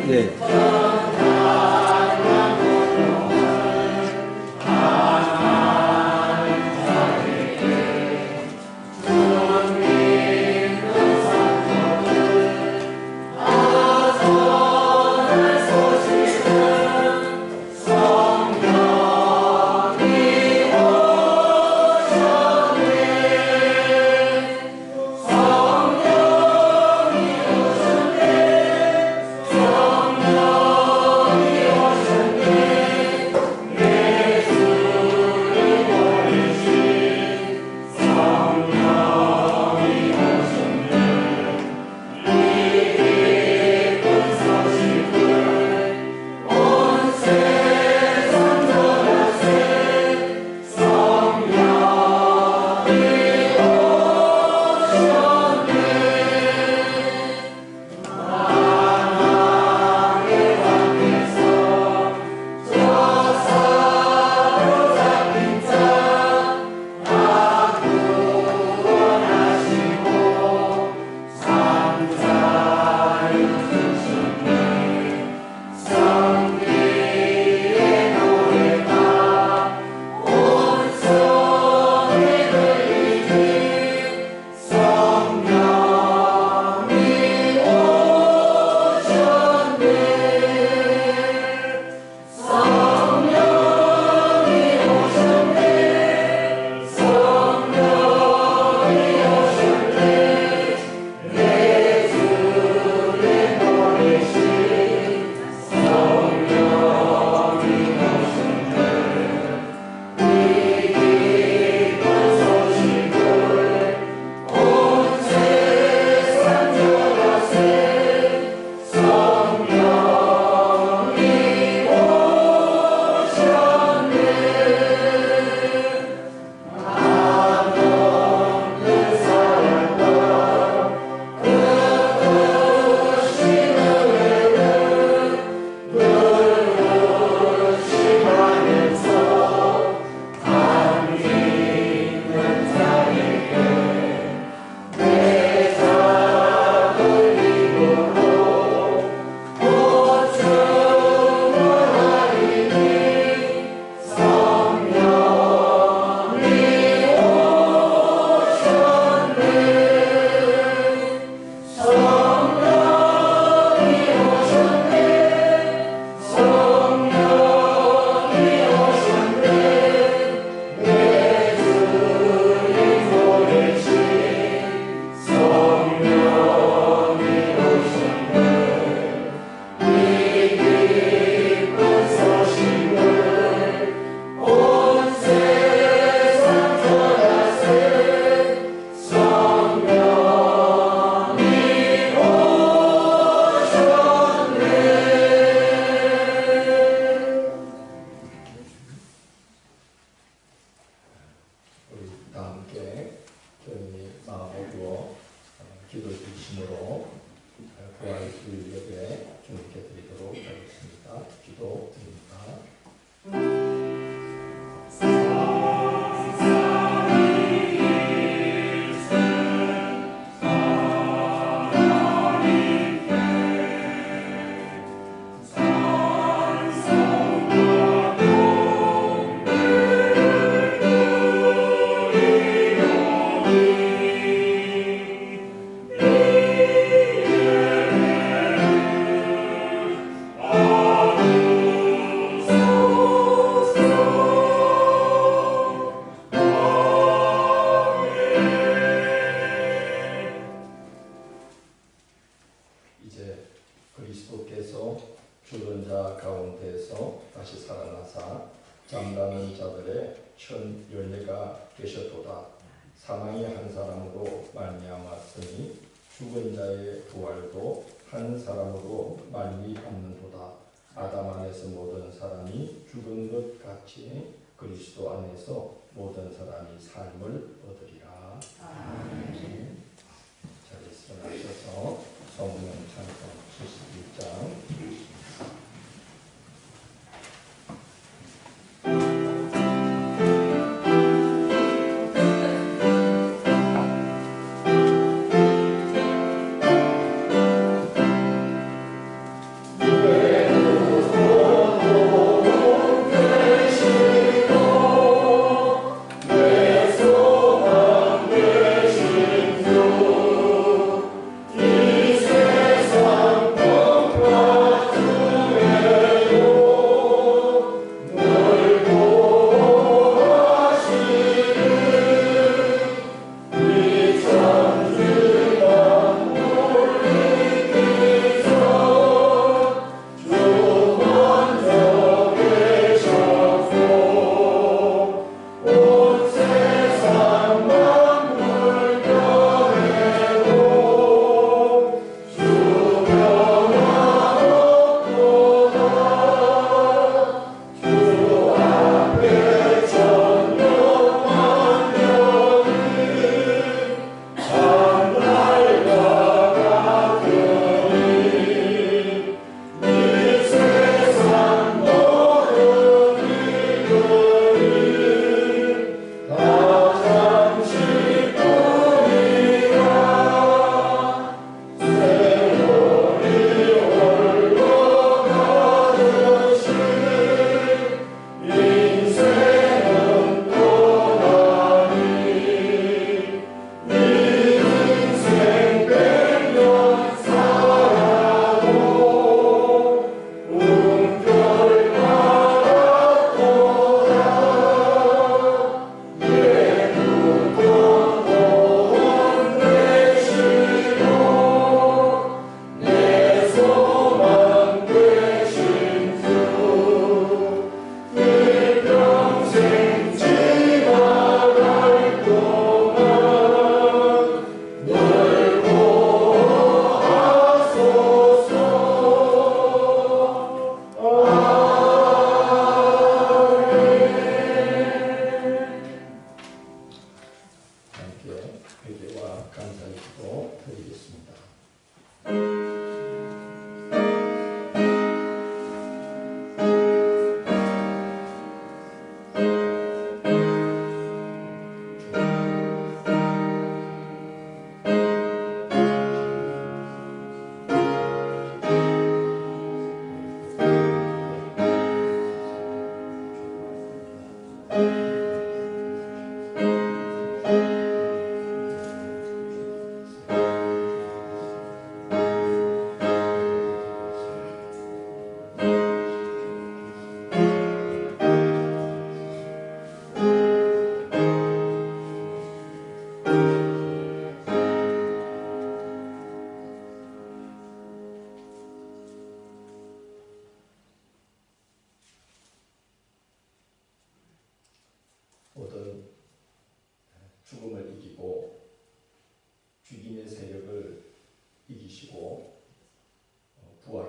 네.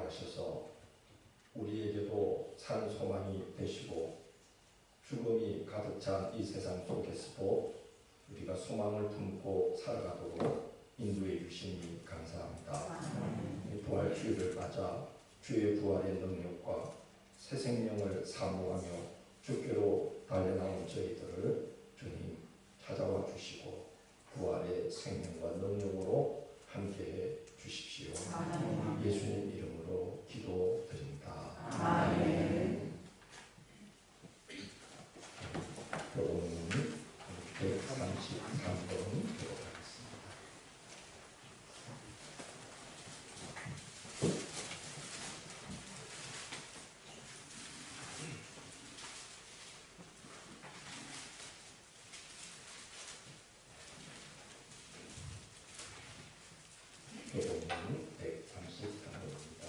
하셔서 우리에게도 산 소망이 되시고 죽음이 가득 찬 이 세상 속에서도 우리가 소망을 품고 살아가도록 인도해 주시니 감사합니다. 부활 주일을 맞아 주의 부활의 능력과 새 생명을 사모하며 주께로 달려나온 저희들을 주님 찾아와 주시고 부활의 생명과 능력으로 함께해 주십시오. 예수님 이름으로 기도드립니다. 아멘. 교훈은 133번 기록하겠습니다. 교훈은 133번입니다.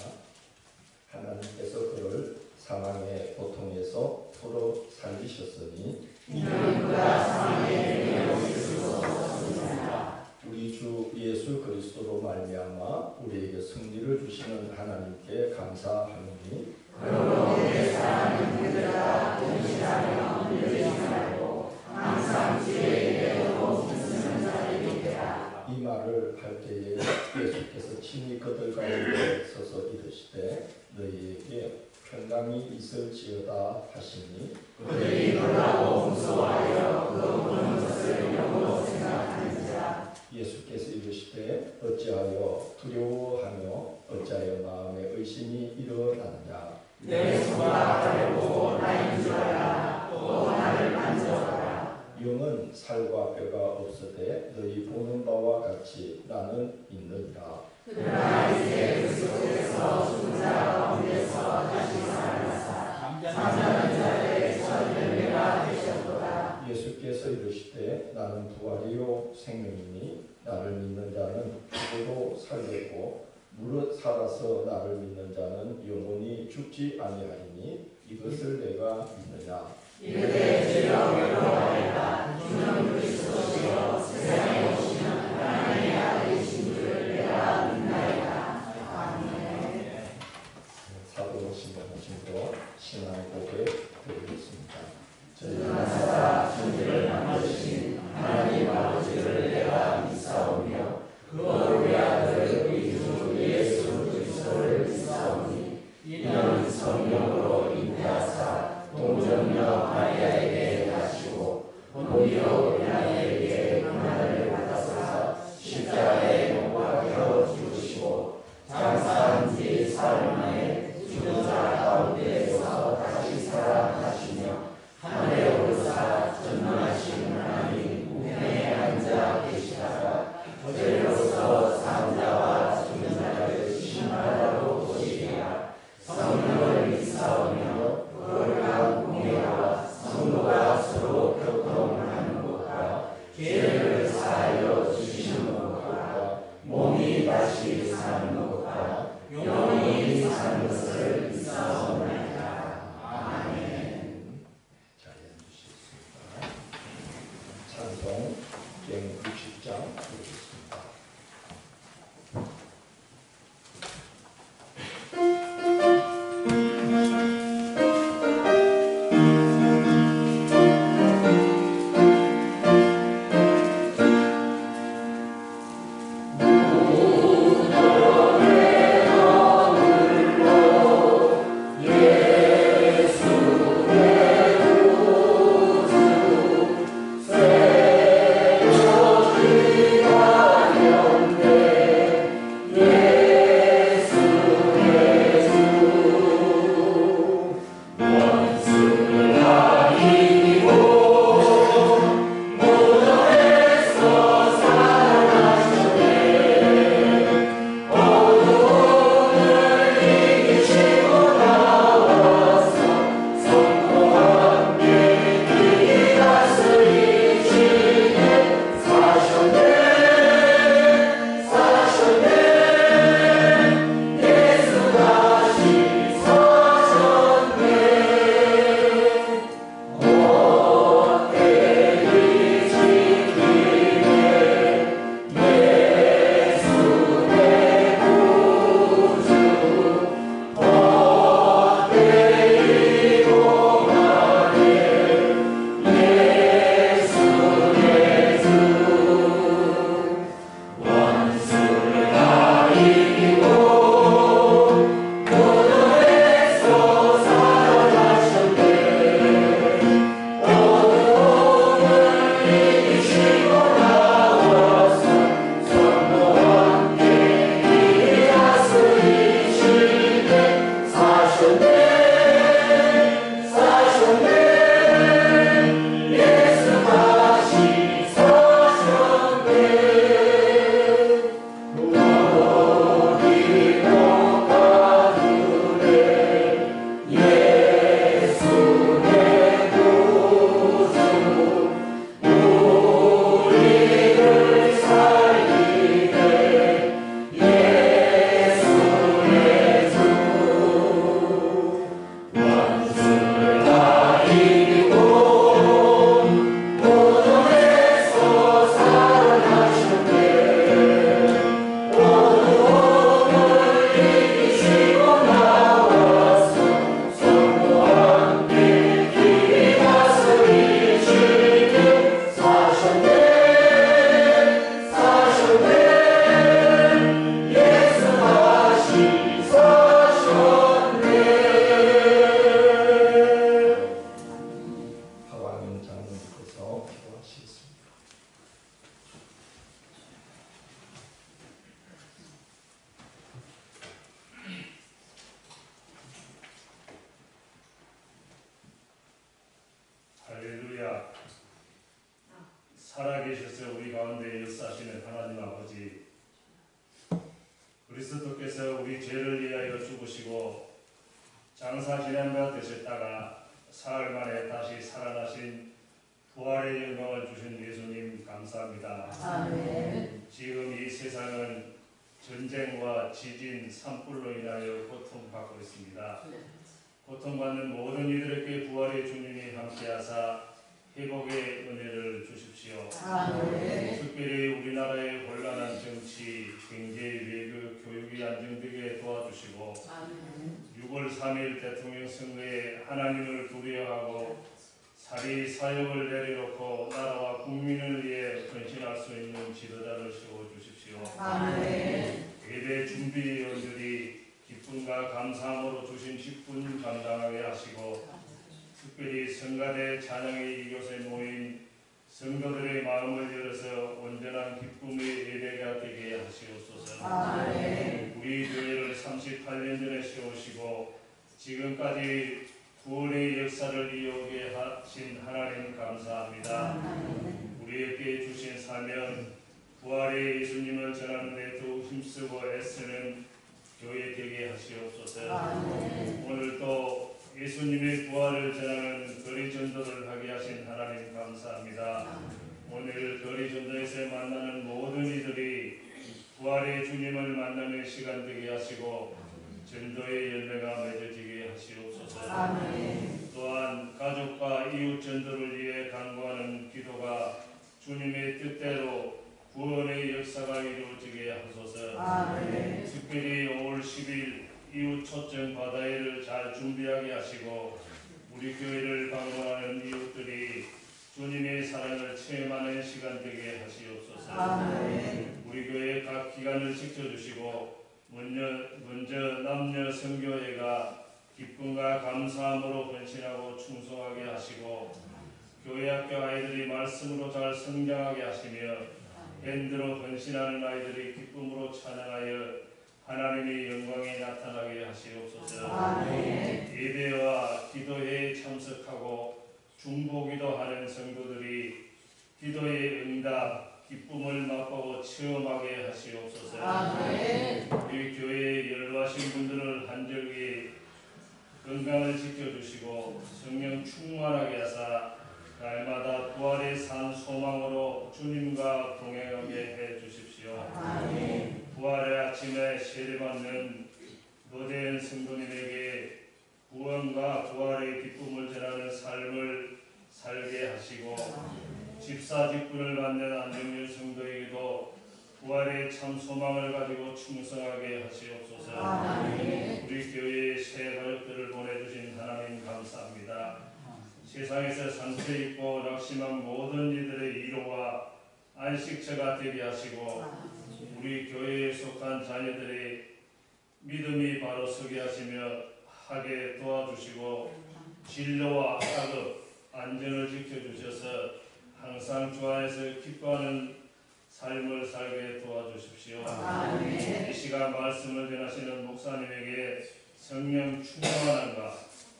하나님께서 그를 사망의 고통에서 풀어 살리셨으니 우리 주 예수 그리스도로 말미암아 우리에게 승리를 주시는 하나님께 감사하노니 이 말을 할 때에 예수께서 친히 그들 가운데 서서 이르시되 너희에게 평강이 있을지어다 하시니 그들이 놀라고 무서워하여 그 보는 것을 영으로 생각하는지라. 예수께서 이르시되 어찌하여 두려워하며 어찌하여 마음에 의심이 일어나느냐. 내 손과 발을 보고 나인 줄 알아. 또 나를 만져봐라. 영은 살과 뼈가 없으되 너희 보는 바와 같이 나는 있느니라. 그러나 이제 그 속에서 죽은 자 가운데서 다시 살아나사 잠자는 자들의 첫 열매가 되셨도다. 예수께서 이르시되 나는 부활이요 생명이니 나를 믿는 자는 죽어도 살겠고 무릇 살아서 나를 믿는 자는 영원히 죽지 아니하리니 이것을 내가 믿느냐. 이르되 주여 위로하리라. 주는 그리스도시요 세상에 오시는 하나님의 아들이신 줄 내가 믿나이다. 아멘. 사도 신방하심으로 신앙 고백 드리겠습니다. 전능하사 천지를 만드신 하나님 아버지를 내가 믿사오며 그 어린 아들 우리 주 예수 그리스도를 믿사오니 이는 성령으로 잉태하사 동정녀 마리아에게 나시고 본디오 빌라에게 고난을 받으사 십자가에 못 박혀 죽으시고 장사한 지 사흘 만에 죽은 자 가운데서 다시 살아나시며 하늘에 오르사 할렐루야. 살아계셔서 우리 가운데 역사하시는 하나님 아버지, 그리스도께서 우리 죄를 위하여 죽으시고 장사 지난 바 되셨다가 사흘 만에 다시 살아나신 부활의 영광을 주신 예수님 감사합니다. 아멘. 지금 이 세상은 전쟁과 지진, 산불로 인하여 고통받고 있습니다. 고통받는 모든 이들에게 부활의 주님이 함께하사 회복의 은혜를 주십시오. 아멘. 특별히 우리나라의 혼란한 정치, 경제, 외교, 교육이 안정되게 도와주시고 아멘. 6월 3일 대통령 선거에 하나님을 두려워하고 사리 사역을 내려놓고 나라와 국민을 위해 헌신할 수 있는 지도자를 세워주십시오. 아멘. 예배 준비위원들이 기쁨과 감사함으로 주신 직분 감당하게 하시고 특별히 성가대 찬양의 이곳에 모인 성도들의 마음을 열어서 온전한 기쁨의 예배가 되게 하시옵소서. 아멘. 우리 교회를 38년 전에 세우시고 지금까지 구원의 역사를 이어오게 하신 하나님 감사합니다. 우리에게 주신 사명 부활의 예수님을 전하는 데 더욱 힘쓰고 애쓰는 교회 되게 하시옵소서. 아멘. 오늘도 예수님의 부활을 전하는 거리 전도를 하게 하신 하나님 감사합니다. 오늘 거리 전도에서 만나는 모든 이들이 부활의 주님을 만나는 시간 되게 하시고 전도의 열매가 맺어지게 하시옵소서. 아멘. 또한 가족과 이웃 전도를 위해 간구하는 기도가 주님의 뜻대로 구원의 역사가 이루어지게 하소서. 아멘. 특별히 5월 10일 이웃 초청 바다회를 잘 준비하게 하시고 우리 교회를 방문하는 이웃들이 주님의 사랑을 체험하는 시간 되게 하시옵소서. 아멘. 우리 교회 각 기관을 지켜주시고 먼저 남녀 선교회가 기쁨과 감사함으로 헌신하고 충성하게 하시고 교회 학교 아이들이 말씀으로 잘 성장하게 하시며 밴드로 헌신하는 아이들이 기쁨으로 찬양하여 하나님의 영광이 나타나게 하시옵소서. 아멘. 예배와 기도회에 참석하고 중보기도 하는 성도들이 기도의 응답, 기쁨을 맛보고 체험하게 하시옵소서. 아멘. 우리 교회에 연로하신 분들을 한절기 건강을 지켜주시고 성령 충만하게 하사 날마다 부활의 산 소망으로 주님과 동행하게 해주십시오. 아멘. 부활의 아침에 세례받는 노대현 성도님에게 구원과 부활의 기쁨을 전하는 삶을 살게 하시고 집사직분을 받는 안정률 성도에게도 부활의 참 소망을 가지고 충성하게 하시옵소서. 아멘. 우리 교회에 새 가족들을 보내주신 하나님 감사합니다. 세상에서 상처 입고 낙심한 모든 이들의 위로와 안식처가 되게 하시고 우리 교회에 속한 자녀들의 믿음이 바로 서게 하시며 하게 도와주시고 진로와 학업, 안전을 지켜주셔서 항상 주 안에서 기뻐하는 삶을 살게 도와주십시오. 아멘. 이 시간 말씀을 전하시는 목사님에게 성령 충만함과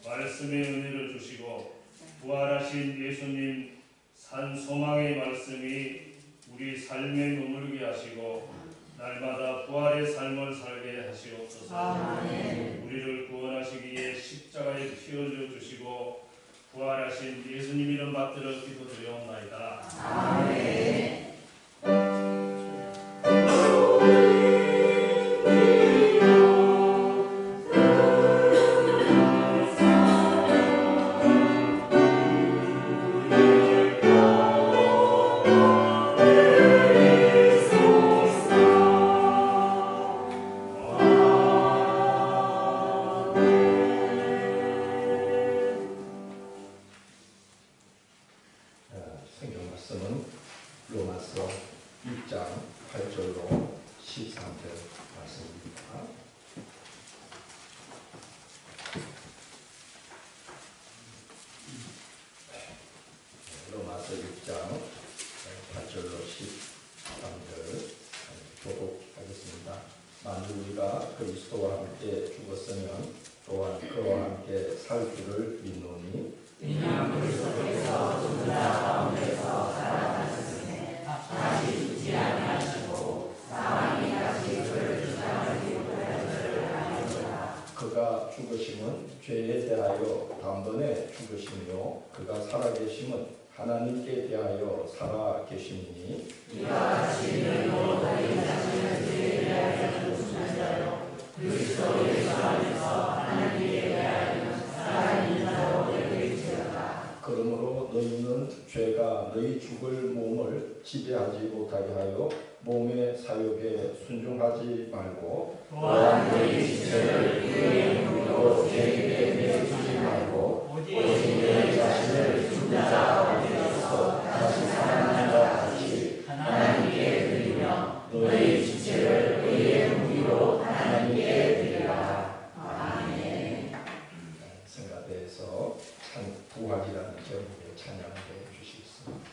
말씀의 은혜를 주시고 부활하신 예수님 산 소망의 말씀이 우리 삶에 머물게 하시고 날마다 부활의 삶을 살게 하시옵소서. 아멘. 우리를 구원하시기에 십자가에 피 흘려 주시고 부활하신 예수님 이름 받들어 기도드리옵나이다. 아멘. 성경 말씀은 로마서 6장 8절로 13절 말씀입니다. 로마서 6장 8절로 13절 교독하겠습니다. 만일 우리가 그리스도와 함께 죽었으면 또한 그와 함께 살 줄을 믿노니 왜냐하면 그리스도께서 죽은 자 가운데서 살아나셨으니 다시 죽지 아니하시고 사망이 다시 그를 주장하지 못하였음을 아니하노라. 그가 죽으심은 죄에 대하여 단번에 죽으시며 그가 살아계심은 하나님께 대하여 살아계심이니 이와 같이 너희도 너희 자신을 죄에 대하여 죽은 자요 그리스도 예수 안에서 하나님께 대하여 살아있는 자로 되리지어다. 그러므로 너희는 죄가 너희 죽을 몸을 지배하지 못하게 하여 몸의 사욕에 순종하지 말고 또한 너희 지체를 그의 능력으로 죄에게 내주지 말고 오직 너희 자신을 죽은 자 가운데서 다시 살아난 자 같이 하나님께 드리며 너희 지체를 그의 무기로 하나님께 드리라. 아멘. 성가대에서 부활이라는 제목의 찬양을 해주시겠습니다.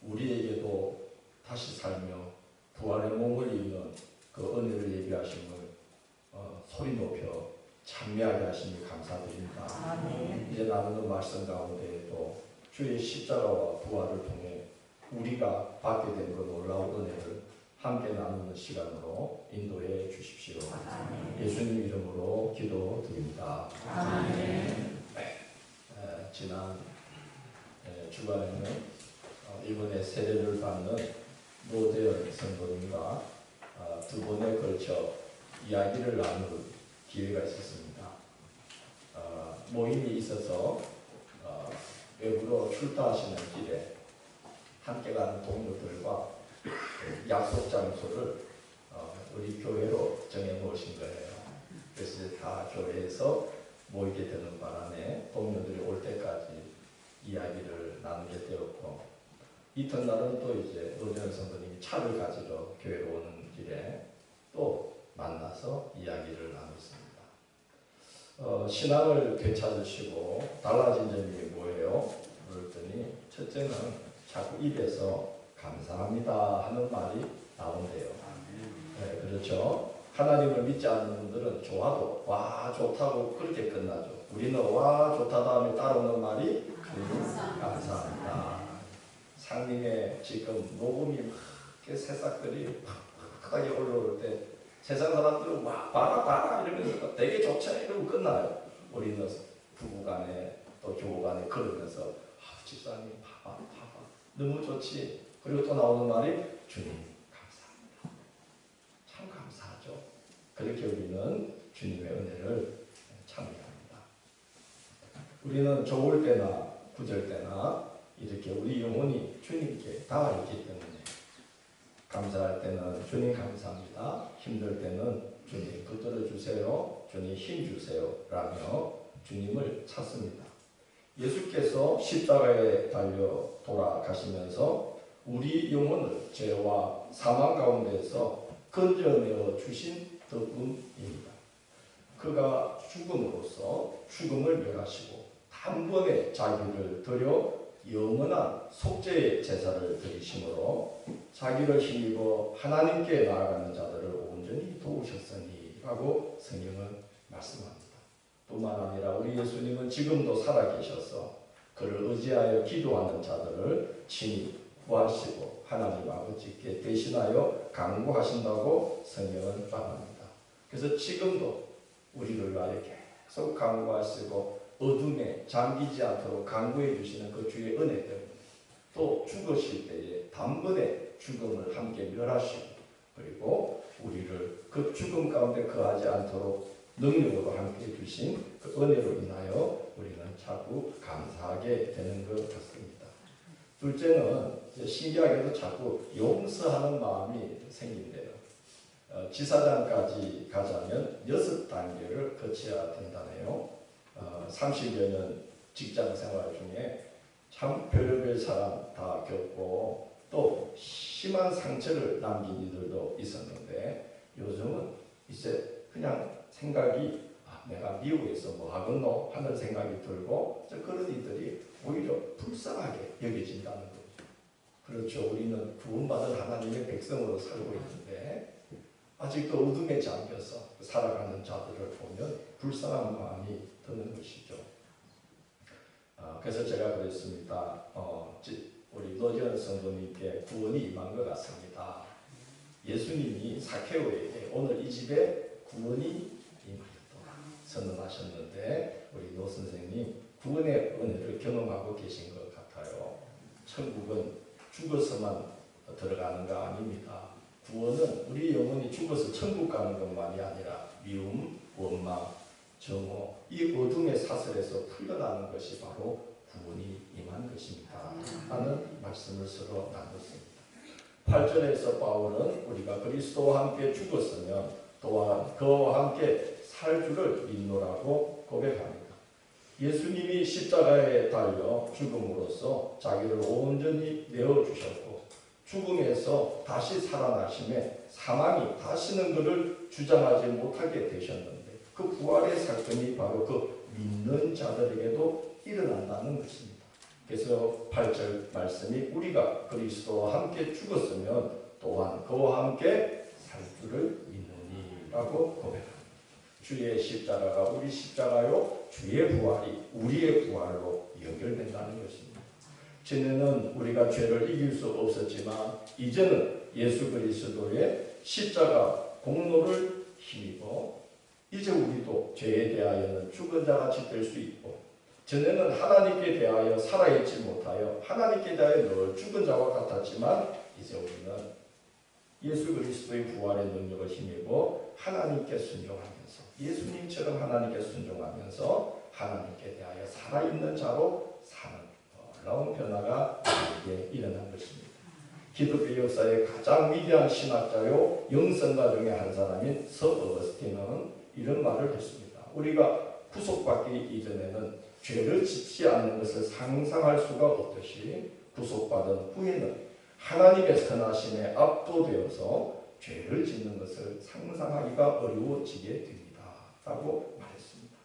우리에게도 다시 살며 부활의 몸을 입는 그 은혜를 예비하심을 소리 높여 찬미하게 하시니 감사드립니다. 아멘. 이제 나누는 말씀 가운데 또 주의 십자가와 부활을 통해 우리가 받게 된 그 놀라운 은혜를 함께 나누는 시간으로 인도해 주십시오. 아멘. 예수님 이름으로 기도드립니다. 아멘. 지난 주간에는 이번에 세례를 받는 노재현 성도님과 두 번에 걸쳐 이야기를 나눌 기회가 있었습니다. 모임이 있어서 외부로 출타하시는 길에 함께 가는 동료들과 약속 장소를 우리 교회로 정해 놓으신 거예요. 그래서 이제 다 교회에서 모이게 되는 바람에 동료들이 올 때까지 이야기를 나누게 되었고, 이튿날은 또 이제 노재현 성도님이 차를 가지러 교회로 오는 길에 또 만나서 이야기를 나눴습니다. 신앙을 되찾으시고 달라진 점이 뭐예요? 그랬더니 첫째는 자꾸 입에서 감사합니다 하는 말이 나온대요. 네, 그렇죠. 하나님을 믿지 않는 분들은 좋아도 와 좋다고 그렇게 끝나죠. 우리는 와 좋다 다음에 따라오는 말이 감사합니다. 상림에 지금 녹음이 막 새싹들이 팍팍하게 올라올 때 세상 사람들은 와 봐라 이러면서 되게 좋죠 이러고 끝나요. 우리는 부부간에 또 교우간에 그러면서 집사님 봐봐 너무 좋지. 그리고 또 나오는 말이 주님 감사합니다. 참 감사하죠. 그렇게 우리는 주님의 은혜를 참여합니다. 우리는 좋을 때나 구절 때나 이렇게 우리 영혼이 주님께 닿아 있기 때문에 감사할 때는 주님 감사합니다. 힘들 때는 주님 붙들어 주세요. 주님 힘 주세요. 라며 주님을 찾습니다. 예수께서 십자가에 달려 돌아가시면서 우리 영혼을 죄와 사망 가운데서 건져내어 주신 그분입니다. 그가 죽음으로써 죽음을 멸하시고 단번에 자기를 드려 영원한 속죄의 제사를 드리심으로 자기를 힘입어 하나님께 나아가는 자들을 온전히 도우셨으니 라고 성경은 말씀합니다. 뿐만 아니라 우리 예수님은 지금도 살아계셔서 그를 의지하여 기도하는 자들을 친히 구하시고 하나님 아버지께 대신하여 강구하신다고 성경은 말합니다. 그래서 지금도 우리를 위하여 계속 강구하시고 어둠에 잠기지 않도록 강구해 주시는 그 주의 은혜 때문에 또 죽으실 때에 단번에 죽음을 함께 멸하시고 그리고 우리를 그 죽음 가운데 거하지 않도록 능력으로 함께 해주신 그 은혜로 인하여 우리는 자꾸 감사하게 되는 것 같습니다. 둘째는 신기하게도 자꾸 용서하는 마음이 생긴대요. 지사장까지 가자면 6단계를 거쳐야 된다네요. 30여 년 직장 생활 중에 참 별의별 사람 다 겪고 또 심한 상처를 남긴 이들도 있었는데 요즘은 이제 그냥 생각이 내가 미국에서 뭐 하겠노 하는 생각이 들고 그런 이들이 오히려 불쌍하게 여겨진다는 거죠. 그렇죠. 우리는 구원받은 하나님의 백성으로 살고 있는데 아직도 어둠에 잠겨서 살아가는 자들을 보면 불쌍한 마음이 드는 것이죠. 그래서 제가 그랬습니다. 우리 노재현 성도님께 구원이 임한 것 같습니다. 예수님이 사케오에게 오늘 이 집에 구원이 임하였다 선언하셨는데 우리 노 선생님 구원의 은혜를 경험하고 계신 것 같아요. 천국은 죽어서만 들어가는 거 아닙니다. 구원은 우리 영혼이 죽어서 천국 가는 것만이 아니라 미움, 원망, 정오, 이 어둠의 사슬에서 풀려나는 것이 바로 구원이 임한 것입니다. 하는 말씀을 서로 나눴습니다. 8절에서 바울은 우리가 그리스도와 함께 죽었으면 또한 그와 함께 살 줄을 믿노라고 고백합니다. 예수님이 십자가에 달려 죽음으로써 자기를 온전히 내어주셨고 죽음에서 다시 살아나심에 사망이 다시는 그를 주장하지 못하게 되셨는데 그 부활의 사건이 바로 그 믿는 자들에게도 일어난다는 것입니다. 그래서 8절 말씀이 우리가 그리스도와 함께 죽었으면 또한 그와 함께 살 줄을 믿느니라고 고백합니다. 주의 십자가가 우리 십자가요, 주의 부활이 우리의 부활로 연결된다는 것입니다. 전에는 우리가 죄를 이길 수 없었지만 이제는 예수 그리스도의 십자가 공로를 힘입어 이제 우리도 죄에 대하여는 죽은 자같이 될 수 있고, 전에는 하나님께 대하여 살아있지 못하여 하나님께 대하여 늘 죽은 자와 같았지만 이제 우리는 예수 그리스도의 부활의 능력을 힘입어 하나님께 순종하면서, 예수님처럼 하나님께 순종하면서 하나님께 대하여 살아있는 자로 사는 놀라운 변화가 우리에게 일어난 것입니다. 기독교 역사의 가장 위대한 신학자요 영성가 중에 한 사람인 서 어거스틴은 이런 말을 했습니다. 우리가 구속받기 이전에는 죄를 짓지 않는 것을 상상할 수가 없듯이 구속받은 후에는 하나님의 선하심에 압도되어서 죄를 짓는 것을 상상하기가 어려워지게 됩니다. 라고 말했습니다.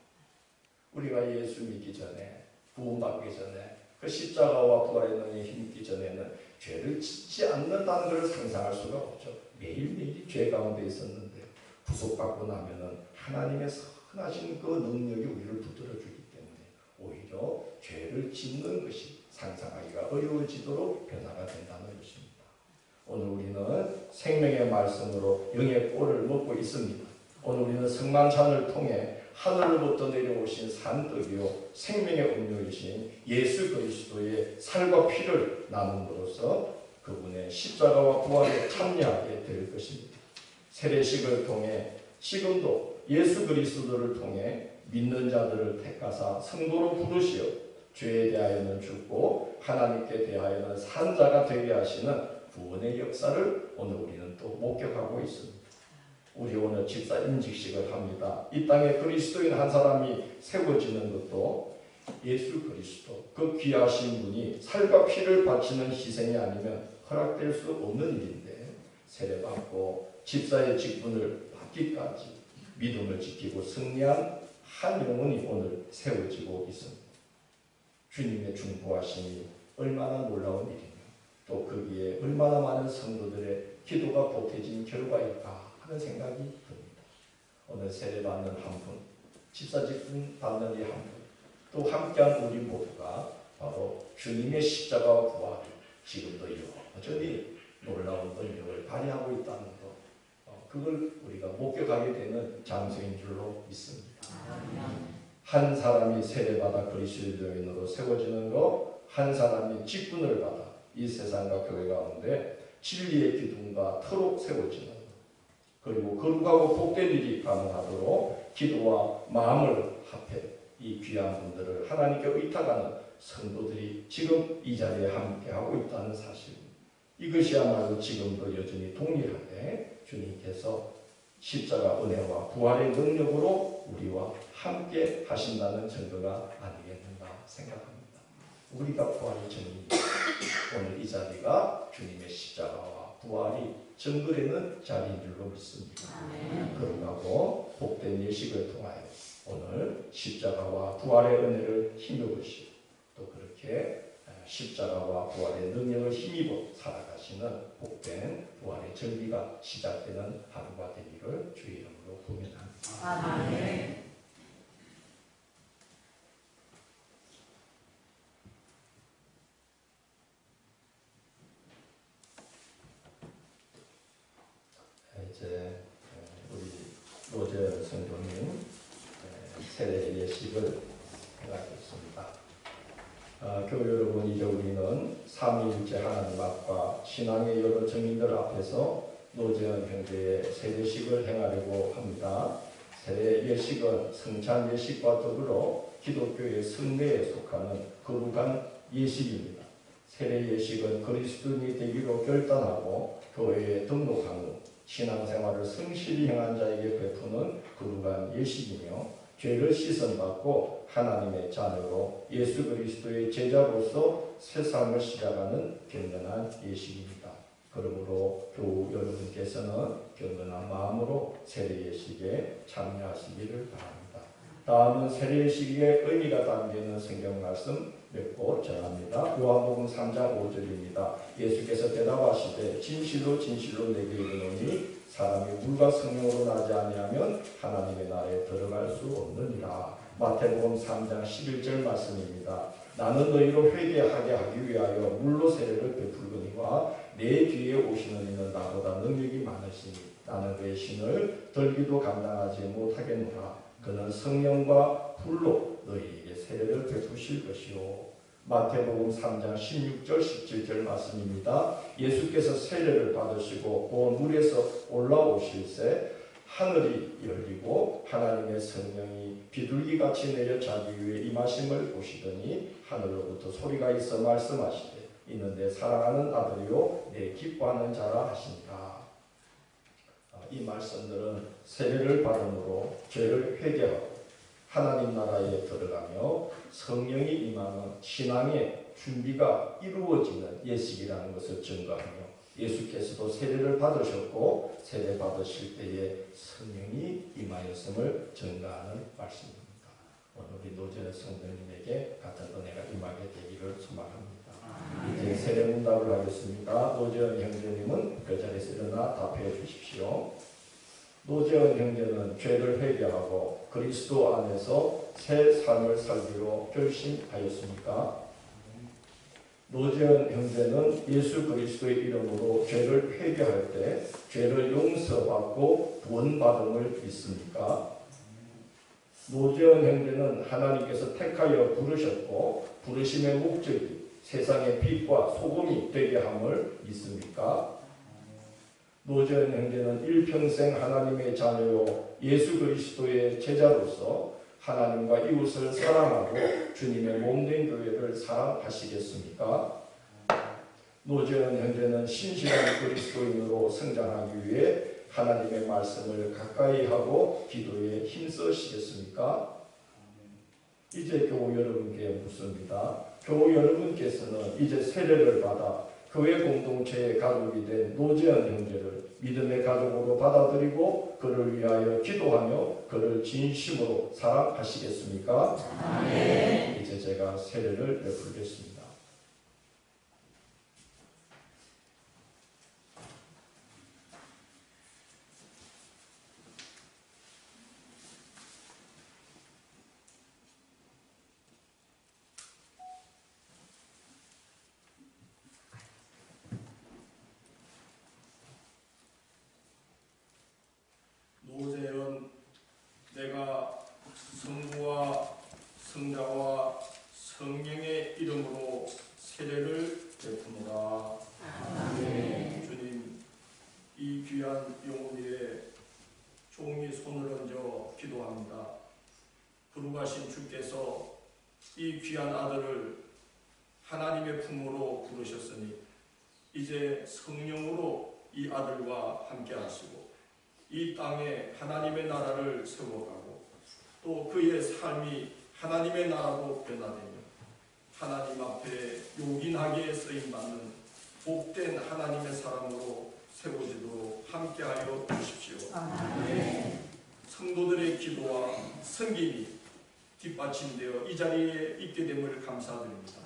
우리가 예수 믿기 전에, 구원받기 전에, 그 십자가와 부활의 능력에 힘입기 전에는 죄를 짓지 않는다는 것을 상상할 수가 없죠. 매일매일 죄 가운데 있었는데 구속받고 나면은 하나님의 선하신 그 능력이 우리를 붙들어주기 때문에 오히려 죄를 짓는 것이 상상하기가 어려워지도록 변화가 된다는 것입니다. 오늘 우리는 생명의 말씀으로 영의 꼴을 먹고 있습니다. 오늘 우리는 성만찬을 통해 하늘로부터 내려오신 산떡이요 생명의 음료이신 예수 그리스도의 살과 피를 나눔으로써 그분의 십자가와 부활에 참여하게 될 것입니다. 세례식을 통해 지금도 예수 그리스도를 통해 믿는 자들을 택하사 성도로 부르시어 죄에 대하여는 죽고 하나님께 대하여는 산 자가 되게 하시는 구원의 역사를 오늘 우리는 또 목격하고 있습니다. 우리 오늘 집사 임직식을 합니다. 이 땅에 그리스도인 한 사람이 세워지는 것도 예수 그리스도, 그 귀하신 분이 살과 피를 바치는 희생이 아니면 허락될 수 없는 일인데, 세례받고 집사의 직분을 받기까지 믿음을 지키고 승리한 한 영혼이 오늘 세워지고 있습니다. 주님의 중보하심이 얼마나 놀라운 일이며 또 거기에 얼마나 많은 성도들의 기도가 보태진 결과일까 하는 생각이 듭니다. 오늘 세례받는 한 분, 집사 직분 받는 이 한 분, 또 함께한 우리 모두가 바로 주님의 십자가와 부활을 지금도 여전히 놀라운 능력을 발휘하고 있다는 것, 그걸 우리가 목격하게 되는 장소인 줄로 믿습니다. 한 사람이 세례받아 그리스도인으로 세워지는 것, 한 사람이 직분을 받아 이 세상과 교회 가운데 진리의 기둥과 터로 세워지는 것, 그리고 거룩하고 복된 일이 가능하도록 기도와 마음을 합해 이 귀한 분들을 하나님께 의탁하는 성도들이 지금 이 자리에 함께하고 있다는 사실입니다. 이것이야말로 지금도 여전히 동일하게 주님께서 십자가 은혜와 부활의 능력으로 우리와 함께 하신다는 증거가 아니겠는가 생각합니다. 우리가 부활의 증인입니다. 오늘 이 자리가 주님의 십자가와 부활이 증거되는 자리인 줄로 믿습니다. 그러고 복된 예식을 통하여 오늘 십자가와 부활의 은혜를 힘입으시고 또 그렇게 십자가와 부활의 능력을 힘입어 살아가시는 복된 부활의 절기가 시작되는 하루가 되기를 주의 이름으로 부탁합니다. 아멘. 이제 우리 노재 성도님 세례 예식을 해가겠습니다. 교회 여러분, 이제 우리는 삼위일체 하나님 앞과 신앙의 여러 증인들 앞에서 노재현 형제의 세례식을 행하려고 합니다. 세례 예식은 성찬 예식과 더불어 기독교의 성례에 속하는 거룩한 예식입니다. 세례 예식은 그리스도인이 되기로 결단하고 교회에 등록한 후 신앙생활을 성실히 행한 자에게 베푸는 거룩한 예식이며, 죄를 씻음받고 하나님의 자녀로 예수 그리스도의 제자로서 새 삶을 시작하는 경건한 예식입니다. 그러므로 교우 여러분께서는 경건한 마음으로 세례 예식에 참여하시기를 바랍니다. 다음은 세례 예식의 의미가 담겨있는 성경 말씀 맺고 전합니다. 요한복음 3장 5절입니다. 예수께서 대답하시되 진실로 진실로 내게 이르노니 사람이 물과 성령으로 나지 아니하면 하나님의 나라에 들어갈 수 없느니라. 마태복음 3장 11절 말씀입니다. 나는 너희로 회개하게 하기 위하여 물로 세례를 베풀거니와 내 뒤에 오시는 이는 나보다 능력이 많으시니 나는 그의 신을 덜기도 감당하지 못하겠노라. 그는 성령과 불로 너희에게 세례를 베푸실 것이요. 마태복음 3장 16절 17절 말씀입니다. 예수께서 세례를 받으시고 그 물에서 올라오실새 하늘이 열리고 하나님의 성령이 비둘기같이 내려 자기 위에 임하심을 보시더니 하늘로부터 소리가 있어 말씀하시되 이는 내 사랑하는 아들이요 내 기뻐하는 자라 하시니라. 이 말씀들은 세례를 받음으로 죄를 회개하고 하나님 나라에 들어가며 성령이 임하는 신앙의 준비가 이루어지는 예식이라는 것을 증거하며 예수께서도 세례를 받으셨고 세례 받으실 때에 성령이 임하였음을 증거하는 말씀입니다. 오늘 우리 노재현 성도님에게 같은 은혜가 임하게 되기를 소망합니다. 이제 세례 문답을 하겠습니다. 노재현 형제님은 그 자리에서 일어나 답해 주십시오. 노재현 형제는 죄를 회개하고 그리스도 안에서 새 삶을 살기로 결심하였습니까? 노재현 형제는 예수 그리스도의 이름으로 죄를 회개할 때 죄를 용서받고 구원받음을 믿습니까? 노재현 형제는 하나님께서 택하여 부르셨고 부르심의 목적이 세상의 빛과 소금이 되게 함을 믿습니까? 노재현 형제는 일평생 하나님의 자녀요 예수 그리스도의 제자로서 하나님과 이웃을 사랑하고 주님의 몸된 교회를 사랑하시겠습니까? 노재현 형제는 신실한 그리스도인으로 성장하기 위해 하나님의 말씀을 가까이 하고 기도에 힘쓰시겠습니까? 이제 교우 여러분께 묻습니다. 교우 여러분께서는 이제 세례를 받아 교회 공동체의 가족이 된 노재현 형제를 믿음의 가족으로 받아들이고 그를 위하여 기도하며 그를 진심으로 사랑하시겠습니까? 아멘. 이제 제가 세례를 베풀겠습니다. 노재현, 내가 성부와 성자와 성령의 이름으로 세례를 베푸노라. 아멘. 주님, 이 귀한 영혼 위에 종이 손을 얹어 기도합니다. 부르가신 주께서 이 귀한 아들을 하나님의 품으로 부르셨으니 이제 성령으로 이 아들과 함께 하시고 이 땅에 하나님의 나라를 세워가고 또 그의 삶이 하나님의 나라로 변화되며 하나님 앞에 요긴하게 쓰임받는 복된 하나님의 사람으로 세워지도록 함께하여 주십시오. 아멘. 성도들의 기도와 섬김이 뒷받침되어 이 자리에 있게 됨을 감사드립니다.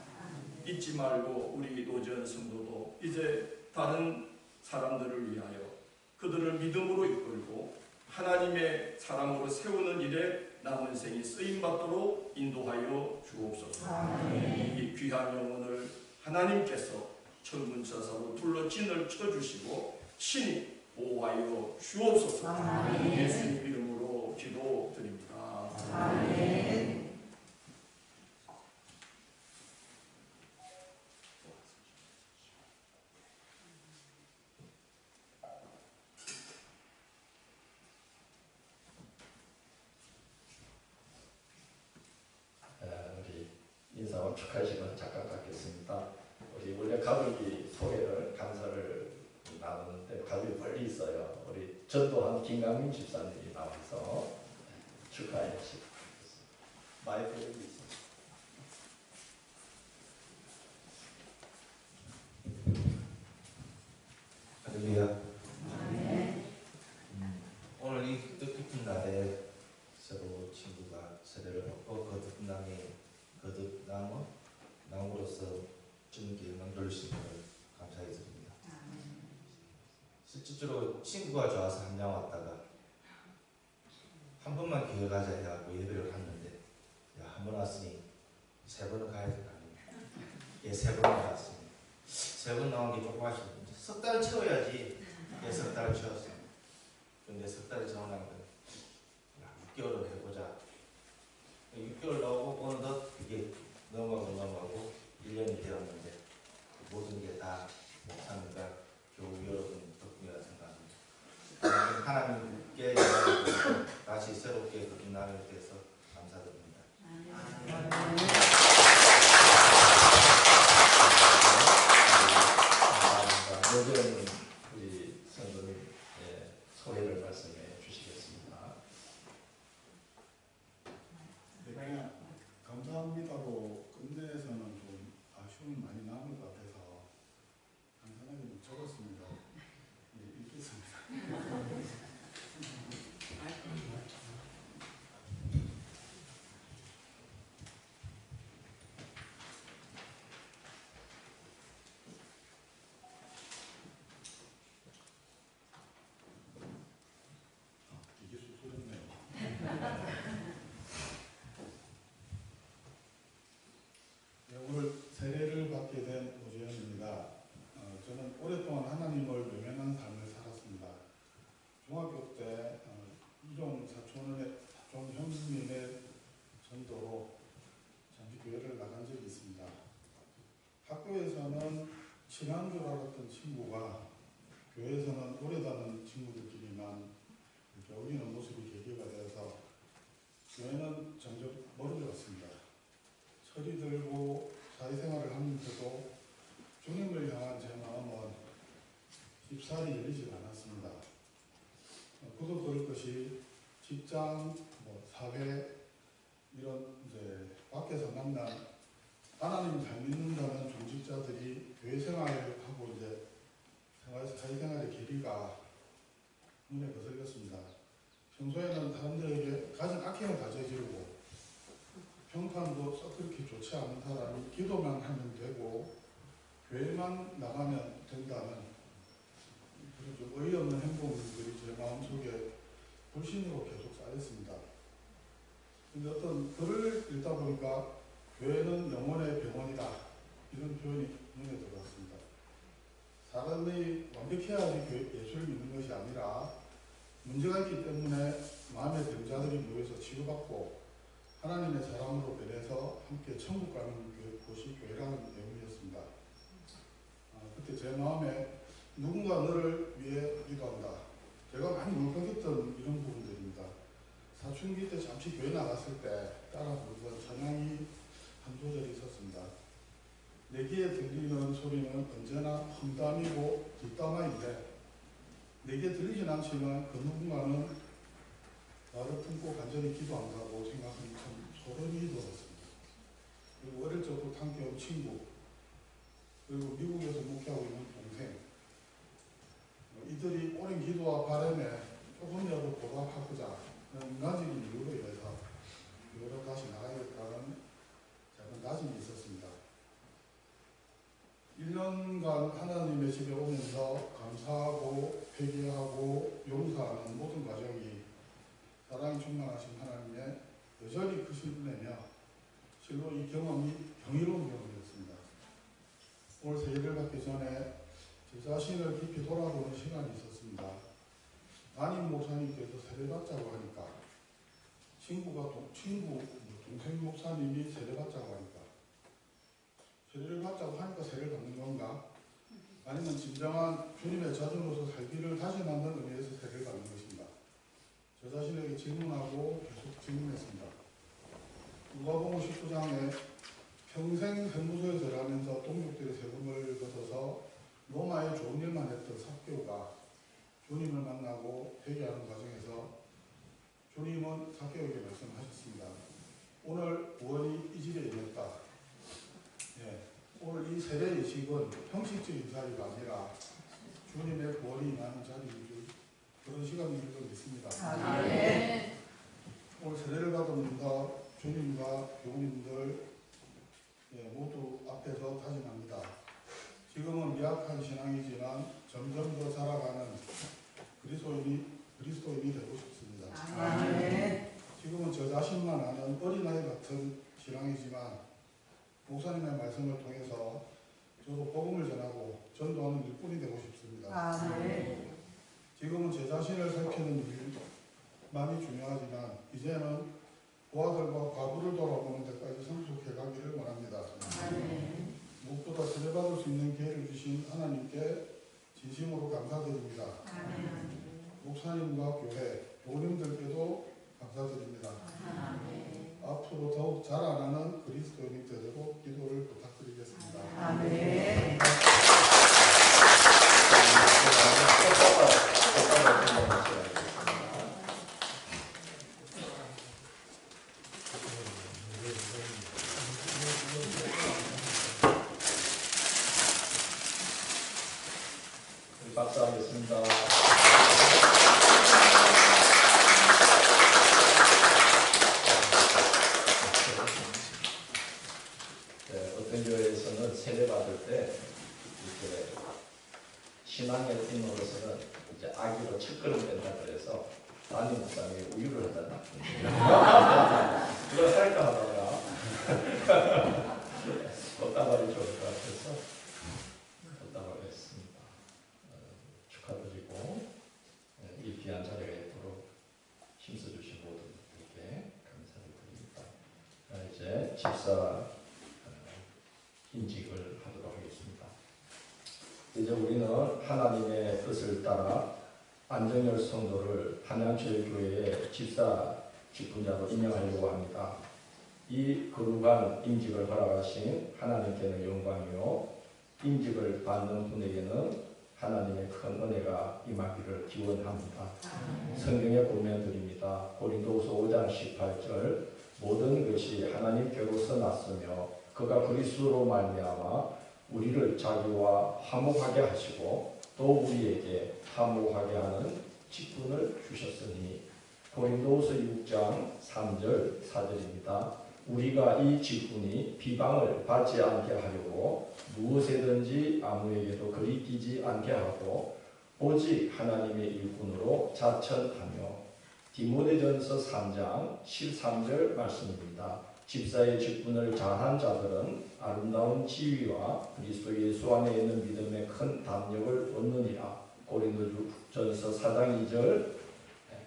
잊지 말고 우리 노재현 성도도 이제 다른 사람들을 위하여 그들을 믿음으로 이끌고 하나님의 사람으로 세우는 일에 남은 생이 쓰임받도록 인도하여 주옵소서. 아멘. 이 귀한 영혼을 하나님께서 천군천사로 둘러 진을 쳐주시고 친히 보호하여 주옵소서. 아멘. 예수님 이름으로 기도드립니다. 아멘. 인사와 축하하시는 잠깐 갖겠습니다. 우리 원래 가족이 소개를 감사를 나누는데 가족이 멀리 있어요. 우리 전도한 김강민 집사님이 나와서 축하해 주시고 마이크 여기 있습니다. 할렐루야. 오늘 이 뜻깊은 날에 서로 친구가 세례를 받고 거듭남에 거듭남은 실제로 친구가 좋아서 한양 왔다가 한 번만 기회 가자 해갖고 예배를 갔는데 야, 한 번 왔으니 3번은 가야 될 거 아니에요. 예, 3번 나왔습니다. 3번 나온 게 조금 아쉽습니다. 석 달을 채워야지. 예, 석 달을 채웠어요. 근데 석 달이 지나니까 6개월을 해보자. 6개월 나오고 어느덧 그게 넘어가고 1년이 되었는데 모든 게 다 목사님과 교우 여러분 덕분이라 생각합니다. 하나님께 영광을 드리고 다시 새롭게 거듭 나누게 돼서 감사드립니다. 먼저는 우리 성도님 소회를 말씀해 주시겠습니다. 네, 감사합니다로 끝내서는 좀 아쉬움이 많이 남을 것 같아서 간단하게 좀 적었습니다. 네, 읽겠습니다. 이게 수술했네요. 네, 오늘 세례를 받게 된 오재현입니다. 저는 오랫동안 하나님을 외면한 삶을 살았습니다. 중학교 때 이종 사촌 형님의 전도로 잠시 교회를 나간 적이 있습니다. 학교에서는 친한 줄 알았던 친구가 교회에서는 오래 다는 친구들끼리만 이렇게 어울리는 모습이 계기가 되어서 교회는 점점 멀어져 갔습니다. 철이 들고 사회생활을 하면서도 주님을 향한 제 마음은 쉽사리 열리지 않았습니다. 그도 그럴 것이 직장, 사회 이런 이제 밖에서 만난 하나님 잘 믿는다는 종직자들이 교회 생활을 하고 이제 사회생활의 길이가 눈에 거슬렸습니다. 평소에는 사람들에게 가진 악행을 다 저지르고 평판도 썩 그렇게 좋지 않은 사람이 기도만 하면 되고 교회만 나가면 된다는 그런 좀 어이없는 행동들이 제 마음속에 불신으로 계속 쌓였습니다. 근데 어떤 글을 읽다 보니까 교회는 영혼의 병원이다 이런 표현이 눈에 들어왔습니다. 사람이 완벽해야지 예수를 믿는 것이 아니라 문제가 있기 때문에 마음에 드는 자들이 모여서 치유받고 하나님의 사람으로 변해서 함께 천국 가는 곳이 교회라는 내용이었습니다. 그때 제 마음에 누군가 너를 위해 기도한다. 제가 많이 울컥했던 이런 부분들입니다. 사춘기 때 잠시 교회 나갔을 때 따라 부르던 찬양이 한 소절이 있었습니다. 내 귀에 들리는 소리는 언제나 험담이고 뒷담화인데 내게 들리진 않지만 그 누군가는 나를 품고 간절히 기도한다고 생각하니 참 소름이 돋았습니다. 그리고 어릴 적부터 함께 온 친구, 그리고 미국에서 목회하고 있는 동생, 이들이 오랜 기도와 바람에 조금이라도 보답하고자 그런 인간적인 이유로 인해서 교회로 다시 나가야겠다는 작은 다짐이 있었습니다. 1년간 하나님의 집에 오면서 감사하고 회개하고 용서하는 모든 과정이 사랑이 충만하신 하나님의 여전히 크신 은혜며 실로 이 경험이 경이로운 경험이었습니다. 오늘 세례를 받기 전에 제 자신을 깊이 돌아보는 시간이 있었습니다. 담임 목사님께서 세례받자고 하니까 동생 목사님이 세례받자고 하니까 세례를 받자고 하니까 세례를 받는 건가? 아니면 진정한 주님의 자녀로서 살기를 다짐하는 의미에서 세례를 받는 것인가? 저 자신에게 질문하고 계속 질문했습니다. 누가복음 19장에 평생 세무소에서 일하면서 동족들의 세금을 걷어서 로마에 좋은 일만 했던 삭개오가 주님을 만나고 회개하는 과정에서 주님은 삭개오에게 말씀하셨습니다. 오늘 구원이 이 집에 임했다. 오늘 이 세례 예식은 형식적인 자리가 아니라 주님의 구원이 임하는 자리인 줄 그런 시간인 줄 믿습니다. 오늘 세례를 받습니다. 주님과 교우님들 모두 앞에서 다짐합니다. 지금은 미약한 신앙이지만 점점 더 자라가는 그리스도인이 되고 싶습니다. 아멘. 지금은 저 자신만 아는 어린아이 같은 신앙이지만 목사님의 말씀을 통해서 저도 복음을 전하고 전도하는 일꾼이 되고 싶습니다. 아멘. 지금은 제 자신을 살피는 일만이 중요하지만 이제는 부하들과 과부를 돌아보는 데까지 성숙해 가기를 원합니다. 아멘. 무엇보다 세례받을 수 있는 기회를 주신 하나님께 진심으로 감사드립니다. 아멘. 목사님과 교회, 교우님들께도 감사드립니다. 아멘. 앞으로 더욱 자라나는 그리스도인이 되도록 기도를 부탁드리겠습니다. 아멘. 박수하겠습니다. 네, 어떤 교회에서는 세례 받을 때 이렇게 신앙의 인으로서는 이제 아기로 첫걸음 뺀다 그래서 담임 목사님이 우유를 하잖아. 그걸 할까 하다가 꽃다발이 좋을 것 같아서 꽃다발을 했습니다. 축하드리고 이 귀한 자리가 있도록 힘써주신 모든 분들께 감사를 드립니다. 이제 집사 인직을 하도록 하겠습니다. 이제 우리는 하나님의 뜻을 따라 안정열 성도를 한양철교회의 집사 직분자로 임명하려고 합니다. 이 거룩한 임직을 허락하신 하나님께는 영광이요 임직을 받는 분에게는 하나님의 큰 은혜가 임하기를 기원합니다. 성경에 보면 드립니다. 고린도후서 5장 18절 모든 것이 하나님께로서 났으며 그가 그리스도로 말미암아 우리를 자기와 화목하게 하시고 또 우리에게 화목하게 하는 직분을 주셨으니 고린도후서 6장 3절 4절입니다. 우리가 이 직분이 비방을 받지 않게 하려고 무엇에든지 아무에게도 그리 뛰지 않게 하고 오직 하나님의 일꾼으로 자천하며 디모데전서 3장 13절 말씀입니다. 집사의 직분을 잘한 자들은 아름다운 지위와 그리스도 예수 안에 있는 믿음의 큰 담력을 얻느니라. 고린도전서 4장 2절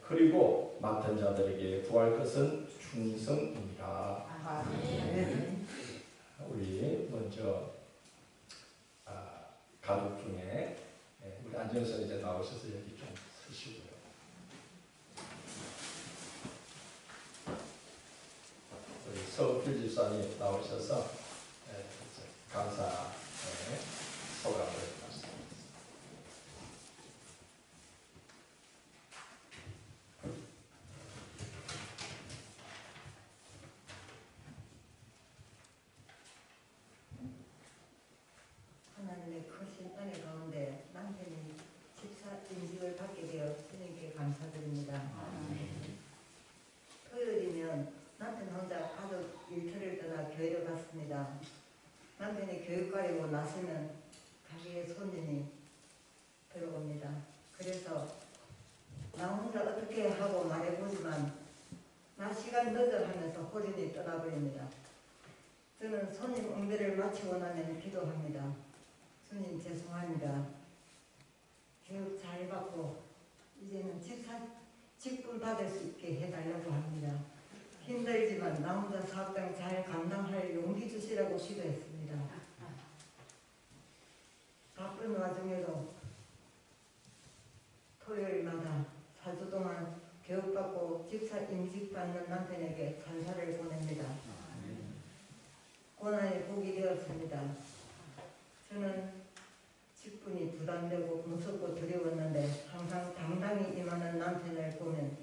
그리고 맡은 자들에게 구할 것은 충성이니라. 아멘. 우리 먼저 가족 중에 우리 안정선 이제 나오셔서 여기 좀 서시고요. 우리 서필 집사님 나오셔서 감사 소감을 말씀드립니다. 하나님의 크신 은혜 가운데 남편이 집사 인직을 받게 되어 주님께 감사드립니다. 토요일이면 남편 혼자 가족 일터를 떠나 교회를 갔습니다. 남편이 교육가리고 나서면 가게에 손님이 들어옵니다. 그래서 나 혼자 어떻게 하고 말해보지만 나 시간 늦어 하면서 호진이 떠나버립니다. 저는 손님 응대를 마치고 나면 기도합니다. 주님 죄송합니다. 교육 잘 받고 이제는 집사 직분 받을 수 있게 해달라고 합니다. 힘들지만 나 혼자 사업장 잘 감당할 용기 주시라고 기도했습니다. 바쁜 와중에도 토요일마다 4주 동안 교육받고 집사 임직 받는 남편에게 감사를 보냅니다. 고난의 복이 되었습니다. 저는 직분이 부담되고 무섭고 두려웠는데 항상 당당히 임하는 남편을 보면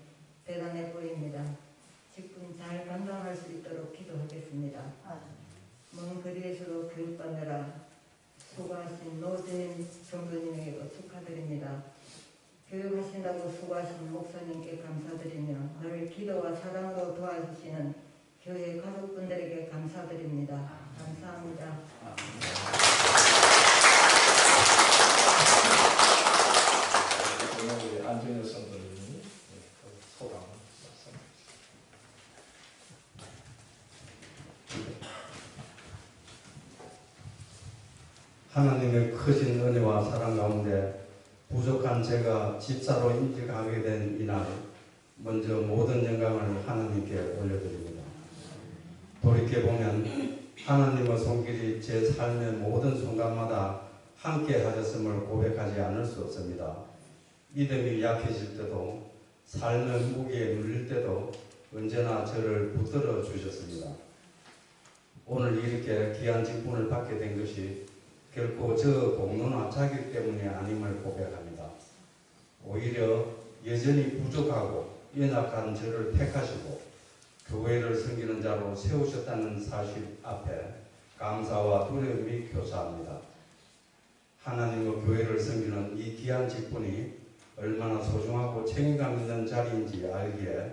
대단해 보입니다. 직분 잘 감당할 수 있도록 기도하겠습니다. 먼 거리에서도 교육받느라 수고하신 노진임 정도님에게도 축하드립니다. 교육하신다고 수고하신 목사님께 감사드리며 늘 기도와 사랑으로 도와주시는 교회 가족분들에게 감사드립니다. 감사합니다. 하나님의 크신 은혜와 사랑 가운데 부족한 제가 집사로 임직하게 된 이날 먼저 모든 영광을 하나님께 올려드립니다. 돌이켜보면 하나님의 손길이 제 삶의 모든 순간마다 함께 하셨음을 고백하지 않을 수 없습니다. 믿음이 약해질 때도 삶의 무게에 눌릴 때도 언제나 저를 붙들어 주셨습니다. 오늘 이렇게 귀한 직분을 받게 된 것이 결코 저 공로나 자격 때문이 아님을 고백합니다. 오히려 여전히 부족하고 연약한 저를 택하시고 교회를 섬기는 자로 세우셨다는 사실 앞에 감사와 두려움이 교사합니다. 하나님의 교회를 섬기는 이 귀한 직분이 얼마나 소중하고 책임감 있는 자리인지 알기에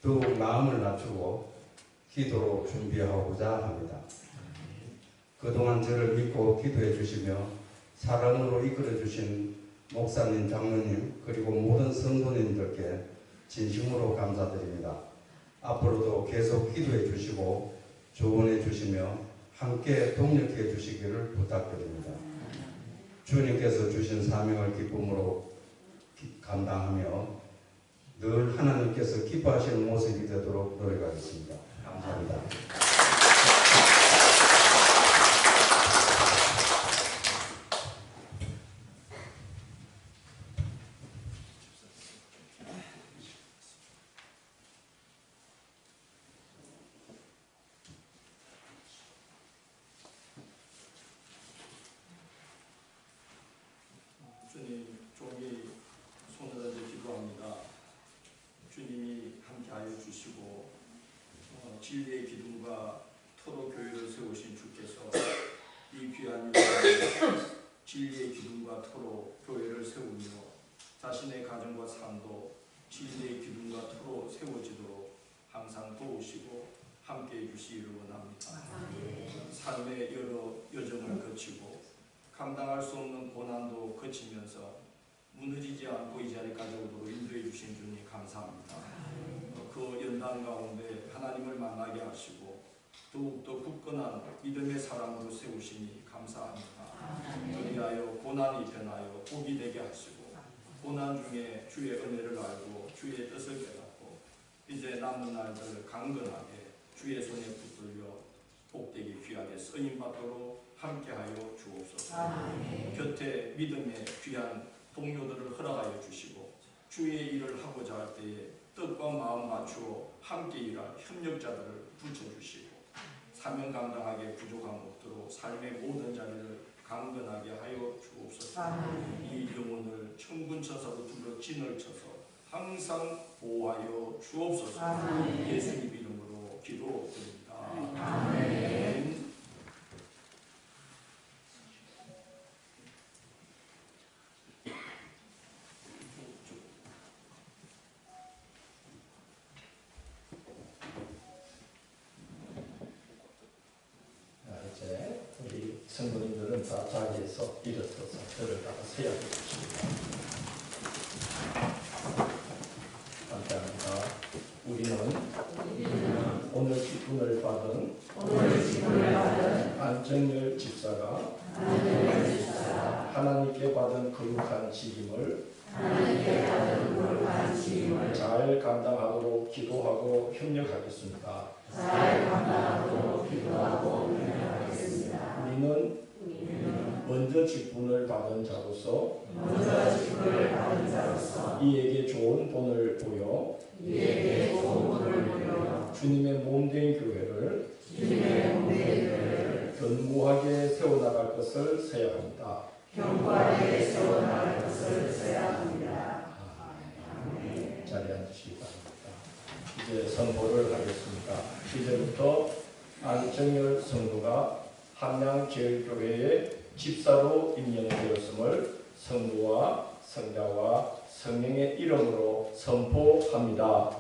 더욱 마음을 낮추고 기도로 준비하고자 합니다. 그동안 저를 믿고 기도해 주시며 사랑으로 이끌어 주신 목사님, 장로님 그리고 모든 성도님들께 진심으로 감사드립니다. 앞으로도 계속 기도해 주시고 조언해 주시며 함께 동력해 주시기를 부탁드립니다. 주님께서 주신 사명을 기쁨으로 감당하며 늘 하나님께서 기뻐하시는 모습이 되도록 노력하겠습니다. 감사합니다. 주님 종이 손을 얹어 기도합니다. 주님이 함께하여 주시고 진리의 기둥과 토로 교회를 세우신 주께서 이 귀한 일을 진리의 기둥과 토로 교회를 세우며 자신의 가정과 삶도 진리의 기둥과 토로 세워지도록 항상 도우시고 함께해 주시기를 원합니다. 삶의 여러 여정을 거치고 감당할 수 없는 고난도 거치면서 무너지지 않고 이 자리까지 오도록 인도해 주신 주님 감사합니다. 그 연단 가운데 하나님을 만나게 하시고 더욱더 굳건한 믿음의 사람으로 세우시니 감사합니다. 그리하여 고난이 변하여 복이 되게 하시고 고난 중에 주의 은혜를 알고 주의 뜻을 깨닫고 이제 남은 날들 강건하게 주의 손에 붙들려 복되게 귀하게 쓰임받도록 함께하여 주옵소서. 곁에 믿음의 귀한 동료들을 허락하여 주시고 주의 일을 하고자 할 때에 뜻과 마음 맞추어 함께 일할 협력자들을 붙여주시고 사명 감당하기에 부족함 없도록 삶의 모든 자리를 강건하게 하여 주옵소서. 이 영혼을 천군천사로 둘러 진을 쳐서 항상 보호하여 주옵소서. 예수님 이름으로 기도드립니다. 아멘. 이제 우리 성도님들은 다 자리에서 일어서서 저를 따라 서야 되겠습니다. 감사합니다. 우리는 오늘 직분을 받은 안정열 집사가 하나님께 받은 거룩한 직임을 잘 감당하도록 기도하고 협력하겠습니다. 우리는 먼저 직분을 받은 자로서 이에게 좋은 본을 보여 주님의 몸된 교회를 견고하게 세워나갈 것을 세워합니다. 자리에 앉으시기 바랍니다. 이제 선포를 하겠습니다. 이제부터 안정열 성도가 함양제일교회의 집사로 임명되었음을 성부와 성자와 성령의 이름으로 선포합니다.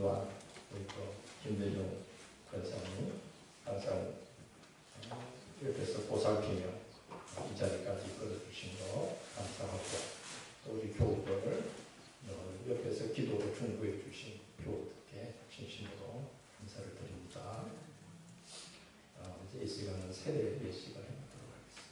전두환 그리고 김대중 권사님 항상 옆에서 보살피며 이 자리까지 이끌어주신 거 감사하고 또 우리 교우들 옆에서 기도로 충고해 주신 교우들께 진심으로 감사를 드립니다. 이제 이 시간은 세례 예식을 해보도록 하겠습니다.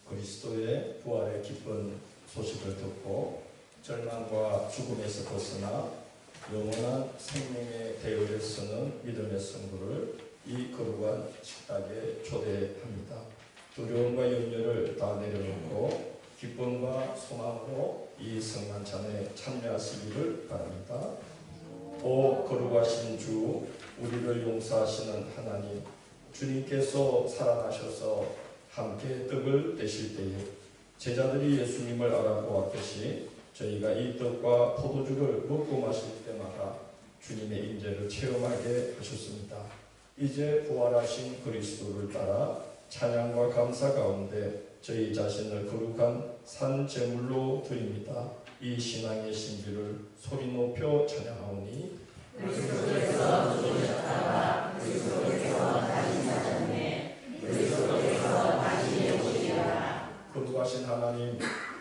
그리스도의 부활의 기쁜 소식을 듣고 절망과 죽음에서 벗어나 영원한 생명의 대열에 서는 믿음의 성도를 이 거룩한 식탁에 초대합니다. 두려움과 염려를 다 내려놓고 기쁨과 소망으로 이 성만찬에 참여하시기를 바랍니다. 오 거룩하신 주, 우리를 용서하시는 하나님, 주님께서 살아나셔서 함께 떡을 떼실 때에 제자들이 예수님을 알아보았듯이 저희가 이 떡과 포도주를 먹고 마실 때마다 주님의 임재를 체험하게 하셨습니다. 이제 부활하신 그리스도를 따라 찬양과 감사 가운데 저희 자신을 거룩한 산 제물로 드립니다. 이 신앙의 신비를 소리 높여 찬양하오니 그리스도께서 죽으셨다가 그리스도께서 다시 사셨네. 그리스도께서 다시 오시리라. 거룩하신 하나님,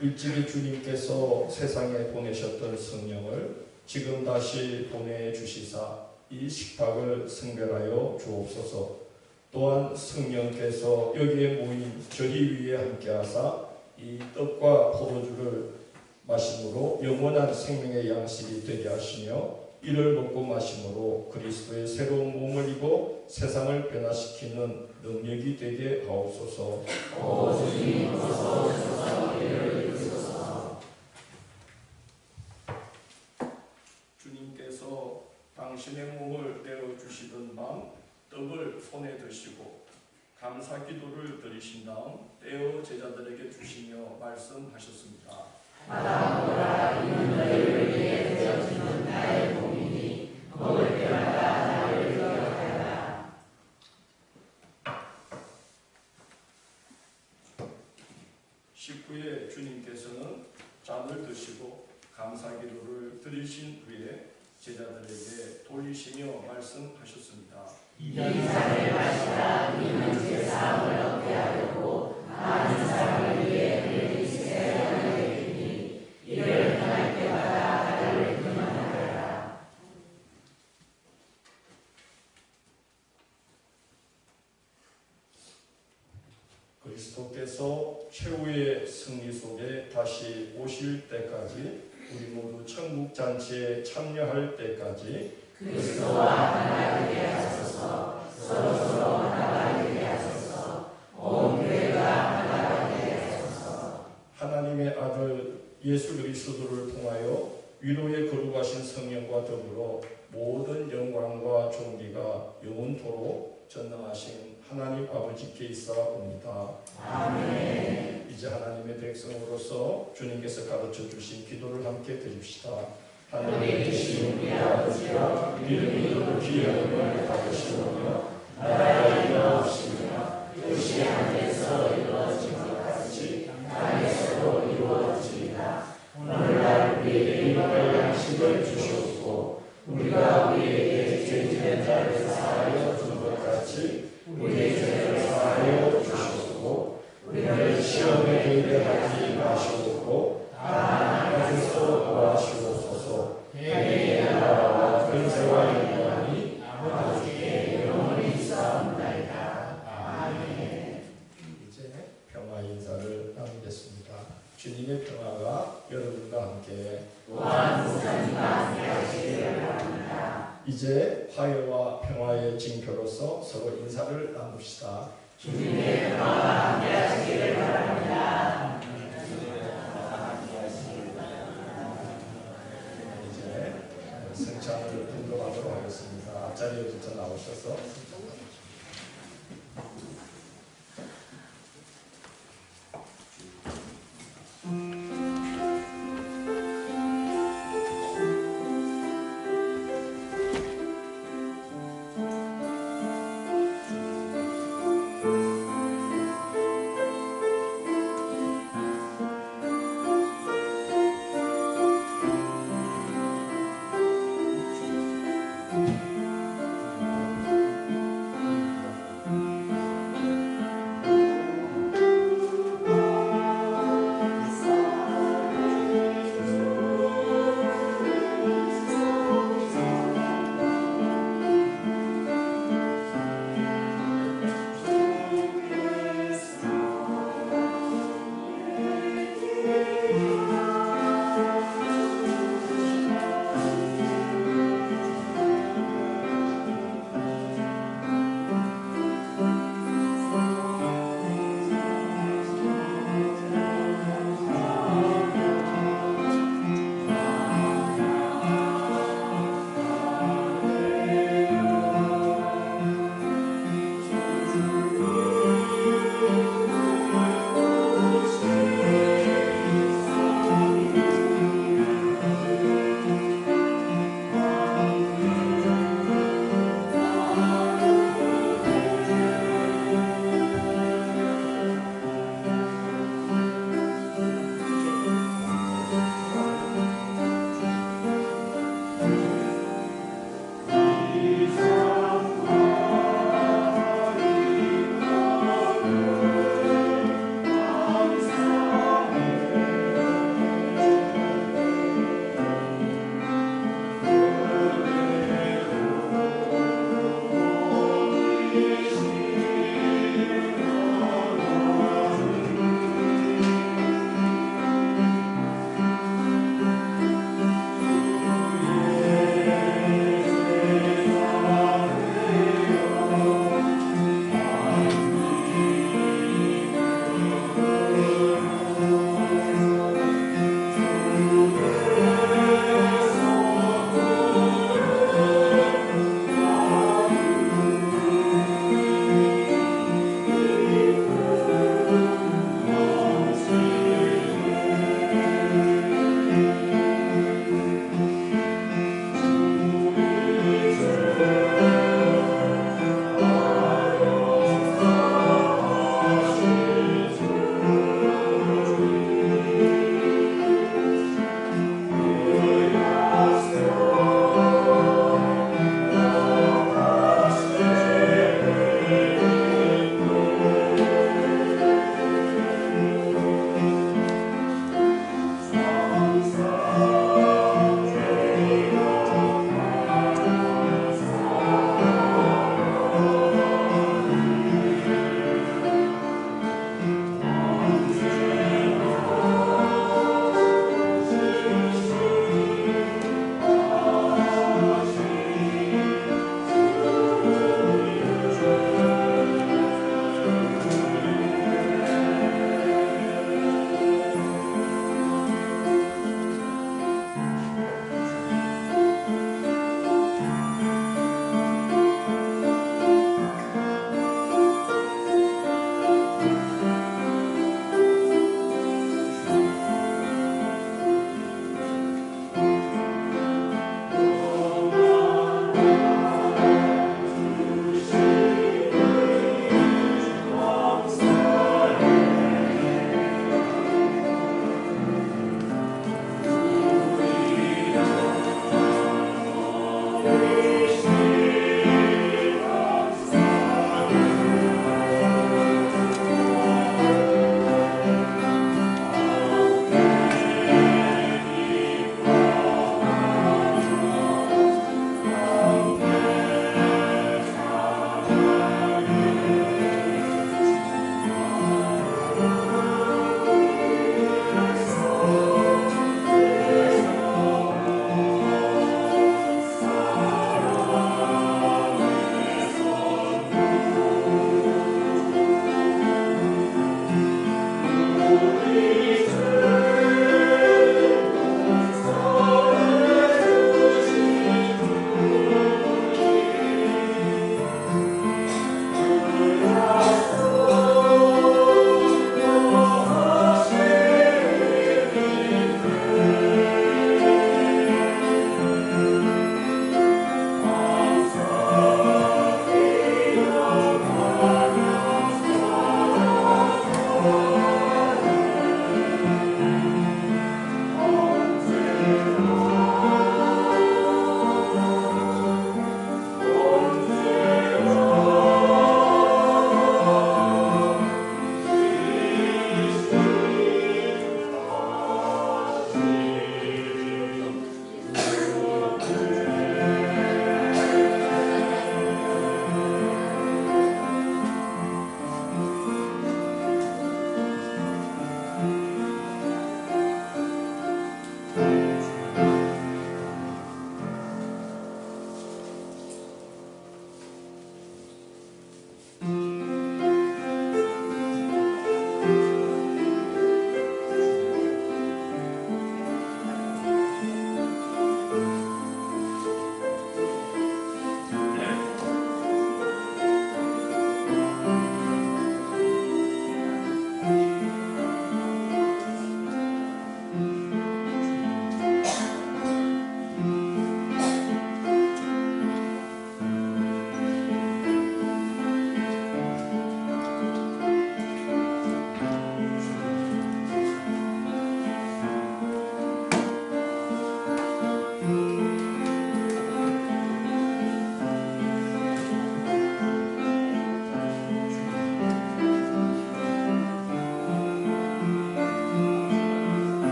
일찍이 주님께서 세상에 보내셨던 성령을 지금 다시 보내주시사 이 식탁을 성별하여 주옵소서. 또한 성령께서 여기에 모인 저희 위에 함께하사 이 떡과 포도주를 마심으로 영원한 생명의 양식이 되게 하시며 이를 먹고 마심으로 그리스도의 새로운 몸을 입어 세상을 변화시키는 능력이 되게 하옵소서. 오 주님 어서 오셔서 우리를 이루소서. 주님께서 당신의 몸을 떼어주시던 밤 떡을 손에 드시고 감사 기도를 드리신 다음 떼어 제자들에게 주시며 말씀하셨습니다. 받아먹으라. 이는 너희를 위해 되어지는 나의 몸이니 먹을 때마다 나를 기억하라. 식후에 주님께서는 잔을 드시고 감사 기도를 드리신 후에 제자들에게 돌리시며 말씀하셨습니다. 이 잔을 마시라. 이는 제 사함을 얻게 하려고 많은 사람을 위해 흘린 새 언약의 피니 이를 행할 때마다 나를 기념하라. 그리스도께서 최후의 승리 속에 다시 오실 때까지 우리 모두 천국 잔치에 참여할 때까지 그리스도와 하나 되게 하소서. 서로서로 하나가 되게 하소서. 온 교회가 하나가 되게 하소서. 하나님의 아들 예수 그리스도를 통하여 위로의 거룩하신 성령과 더불어 모든 영광과 존귀가 영원토록 전능하신 하나님 아버지께 있사옵니다. 아멘. 이제 하나님의 백성으로서 주님께서 가르쳐 주신 기도를 함께 드립시다. 하나님 계신 우리 아버지여, 이름이 높이 여김을 받으시오며 나라의 이루어지며 뜻이 하늘에서 이루어진 것 같이 땅에서도 이루어지리라. 오늘날 우리에게 일용할 양식을 주시옵고 우리가 우리에게 죄지은 자를 사하여 준 것 같이 우리의 죄를 사하여 주시옵고 우리를 시험에 들게 하지 마시옵소서. 주님의 평화가 여러분과 함께 또한 목사님과 함께 하시기를 바랍니다. 이제 화해와 평화의 징표로서 서로 인사를 나눕시다. 주님의 평화와 함께 하시기를 바랍니다. 이제 성찬을 분동하도록 하겠습니다. 앞자리에 부터 나오셔서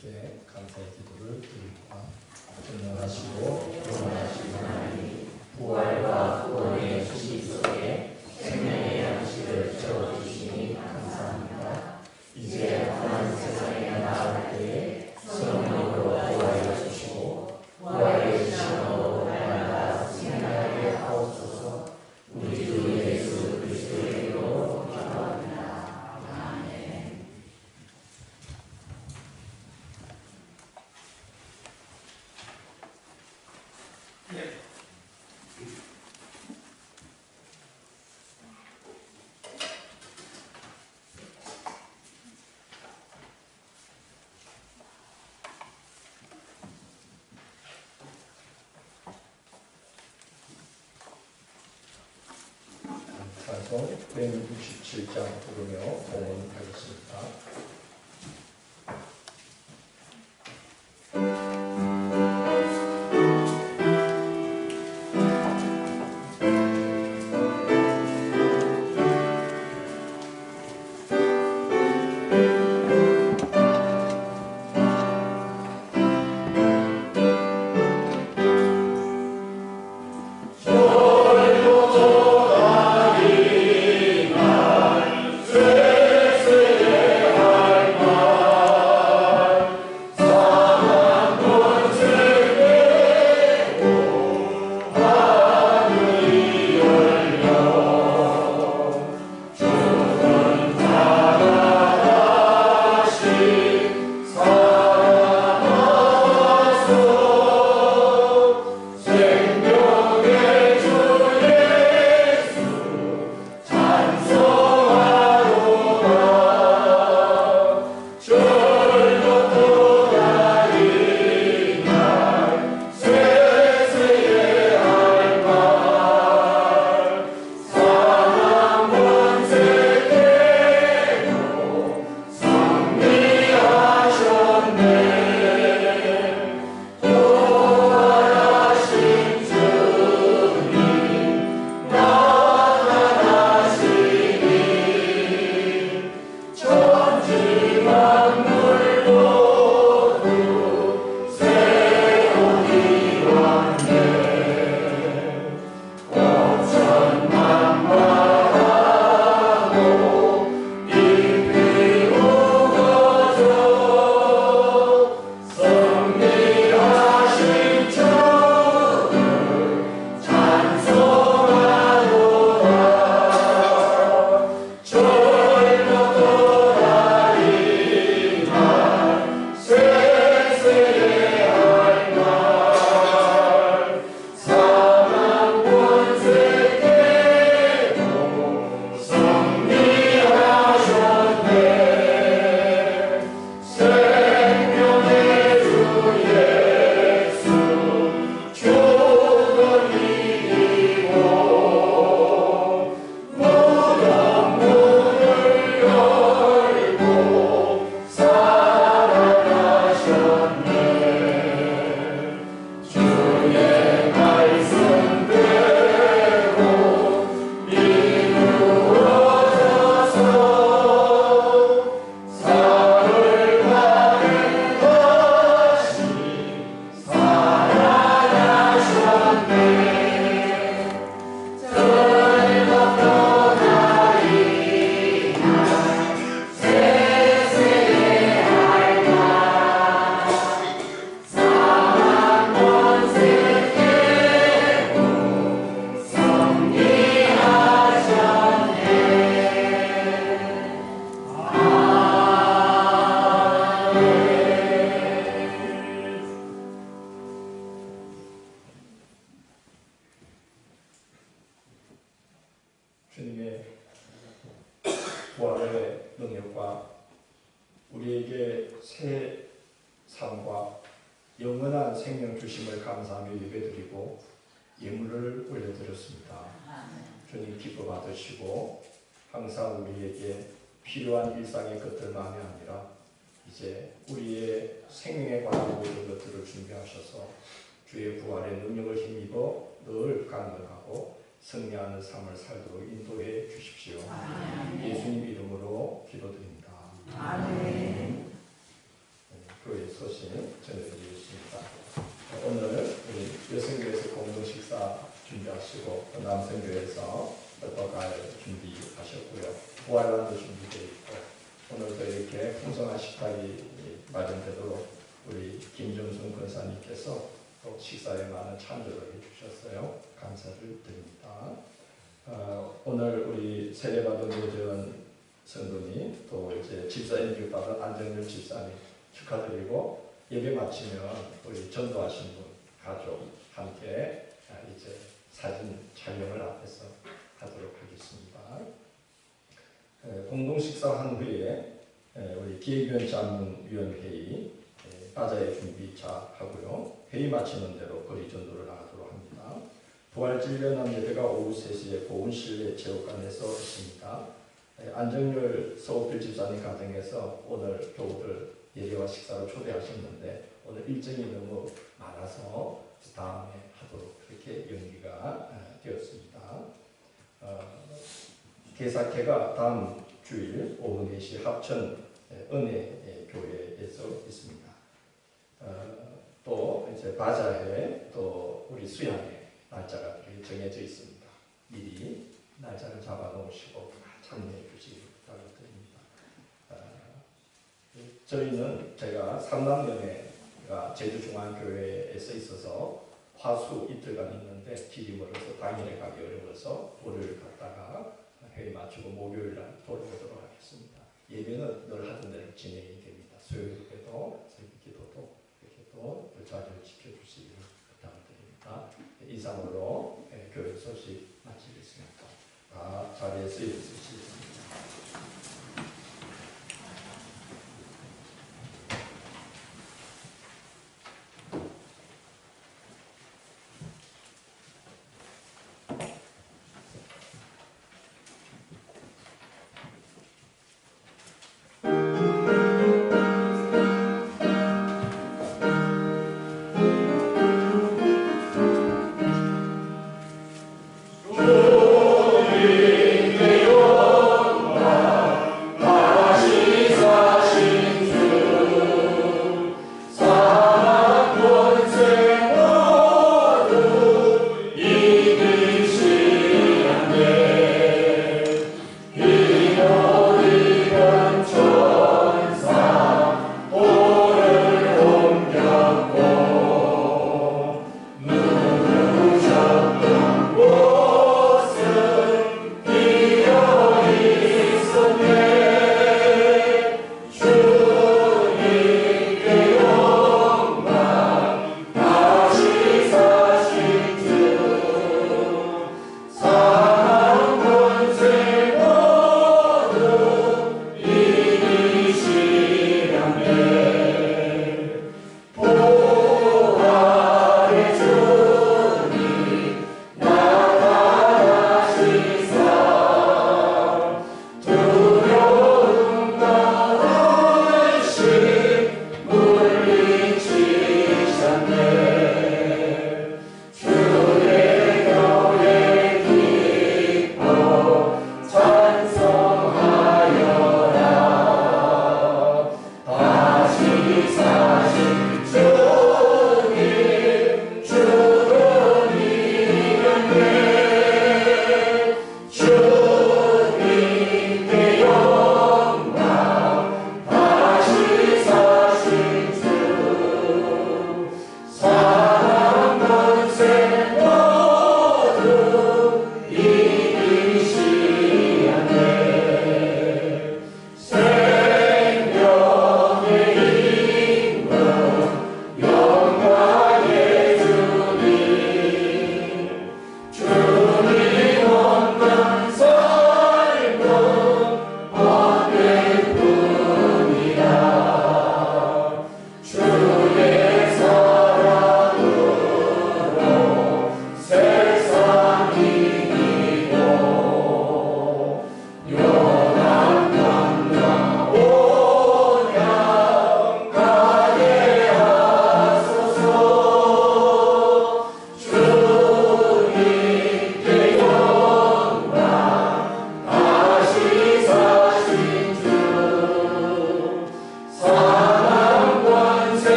주님께 감사의 기도를 드립니다. 전능하시고 영원하시고 하나님, 부활과 구원의 주시 속에 생명의 양식을 채워주시니 감사합니다. 이제 험한 세상에 나아갈 때에 성령으로 보호하여 주시고 부활의 신앙으로 날마다 승리하게 하옵소서. 우리 주 예수 그리스도의 이름으로 기도합니다. 아멘. 찬송 167장 부르며 봉헌하겠습니다. 주님의 부활의 능력과 우리에게 새 삶과 영원한 생명 주심을 감사하며 예배드리고 예물을 올려드렸습니다. 주님 기뻐 받으시고 항상 우리에게 필요한 일상의 것들만이 아니라 이제 우리의 생명에 관한 모든 것들을 준비하셔서 주의 부활의 능력을 힘입어 늘 강건하고 승리하는 삶을 살도록 인도해 주십시오. 예수님 이름으로 기도드립니다. 아멘. 교회에서 갈 준비하셨고요. 부활란도 준비되어 있고 오늘도 이렇게 풍성한 식탁이 마련되도록 우리 김정순 권사님께서 또 식사에 많은 참조를 해주셨어요. 감사를 드립니다. 오늘 우리 세례받은 노재원 성도님 또 이제 집사 임직받은 안정열 집사님 축하드리고 예배 마치면 우리 전도하신 분 가족 함께 이제 사진 촬영을 앞에서 하도록 하겠습니다. 공동 식사한 후에 우리 기획위원장문위원회의 빠자의 준비차 하고요. 회의 마치는 대로 거리 전도를 나가도록 합니다. 부활진련함 예배가 오후 3시에 보은실내 체육관에서 있습니다. 안정열 서옥필 집사님 가정에서 오늘 교우들 예배와 식사로 초대하셨는데 오늘 일정이 너무 많아서 다음에 하도록 그렇게 연기가 되었습니다. 개사회가 다음 주일 오후 4시 합천 은혜교회에서 있습니다. 또 이제 바자회 또 우리 수양회 날짜가 정해져 있습니다. 미리 날짜를 잡아 놓으시고 참여해 주시기 부탁드립니다. 저희는 제가 삼남연회가 제주중앙교회에서 있어서 화수 이틀간 있는데 길이 멀어서 당일에 가기 어려워서 월요일 갔다가 회의 마치고 목요일 날 돌아오도록 하겠습니다. 예배는 늘 하던 대로 진행이 됩니다. 수요일에도 새벽기도도 이렇게 또 자리를 지켜주시기를 부탁드립니다. 이상으로 교회 소식 마치겠습니다. 자리에 쓰여 주시기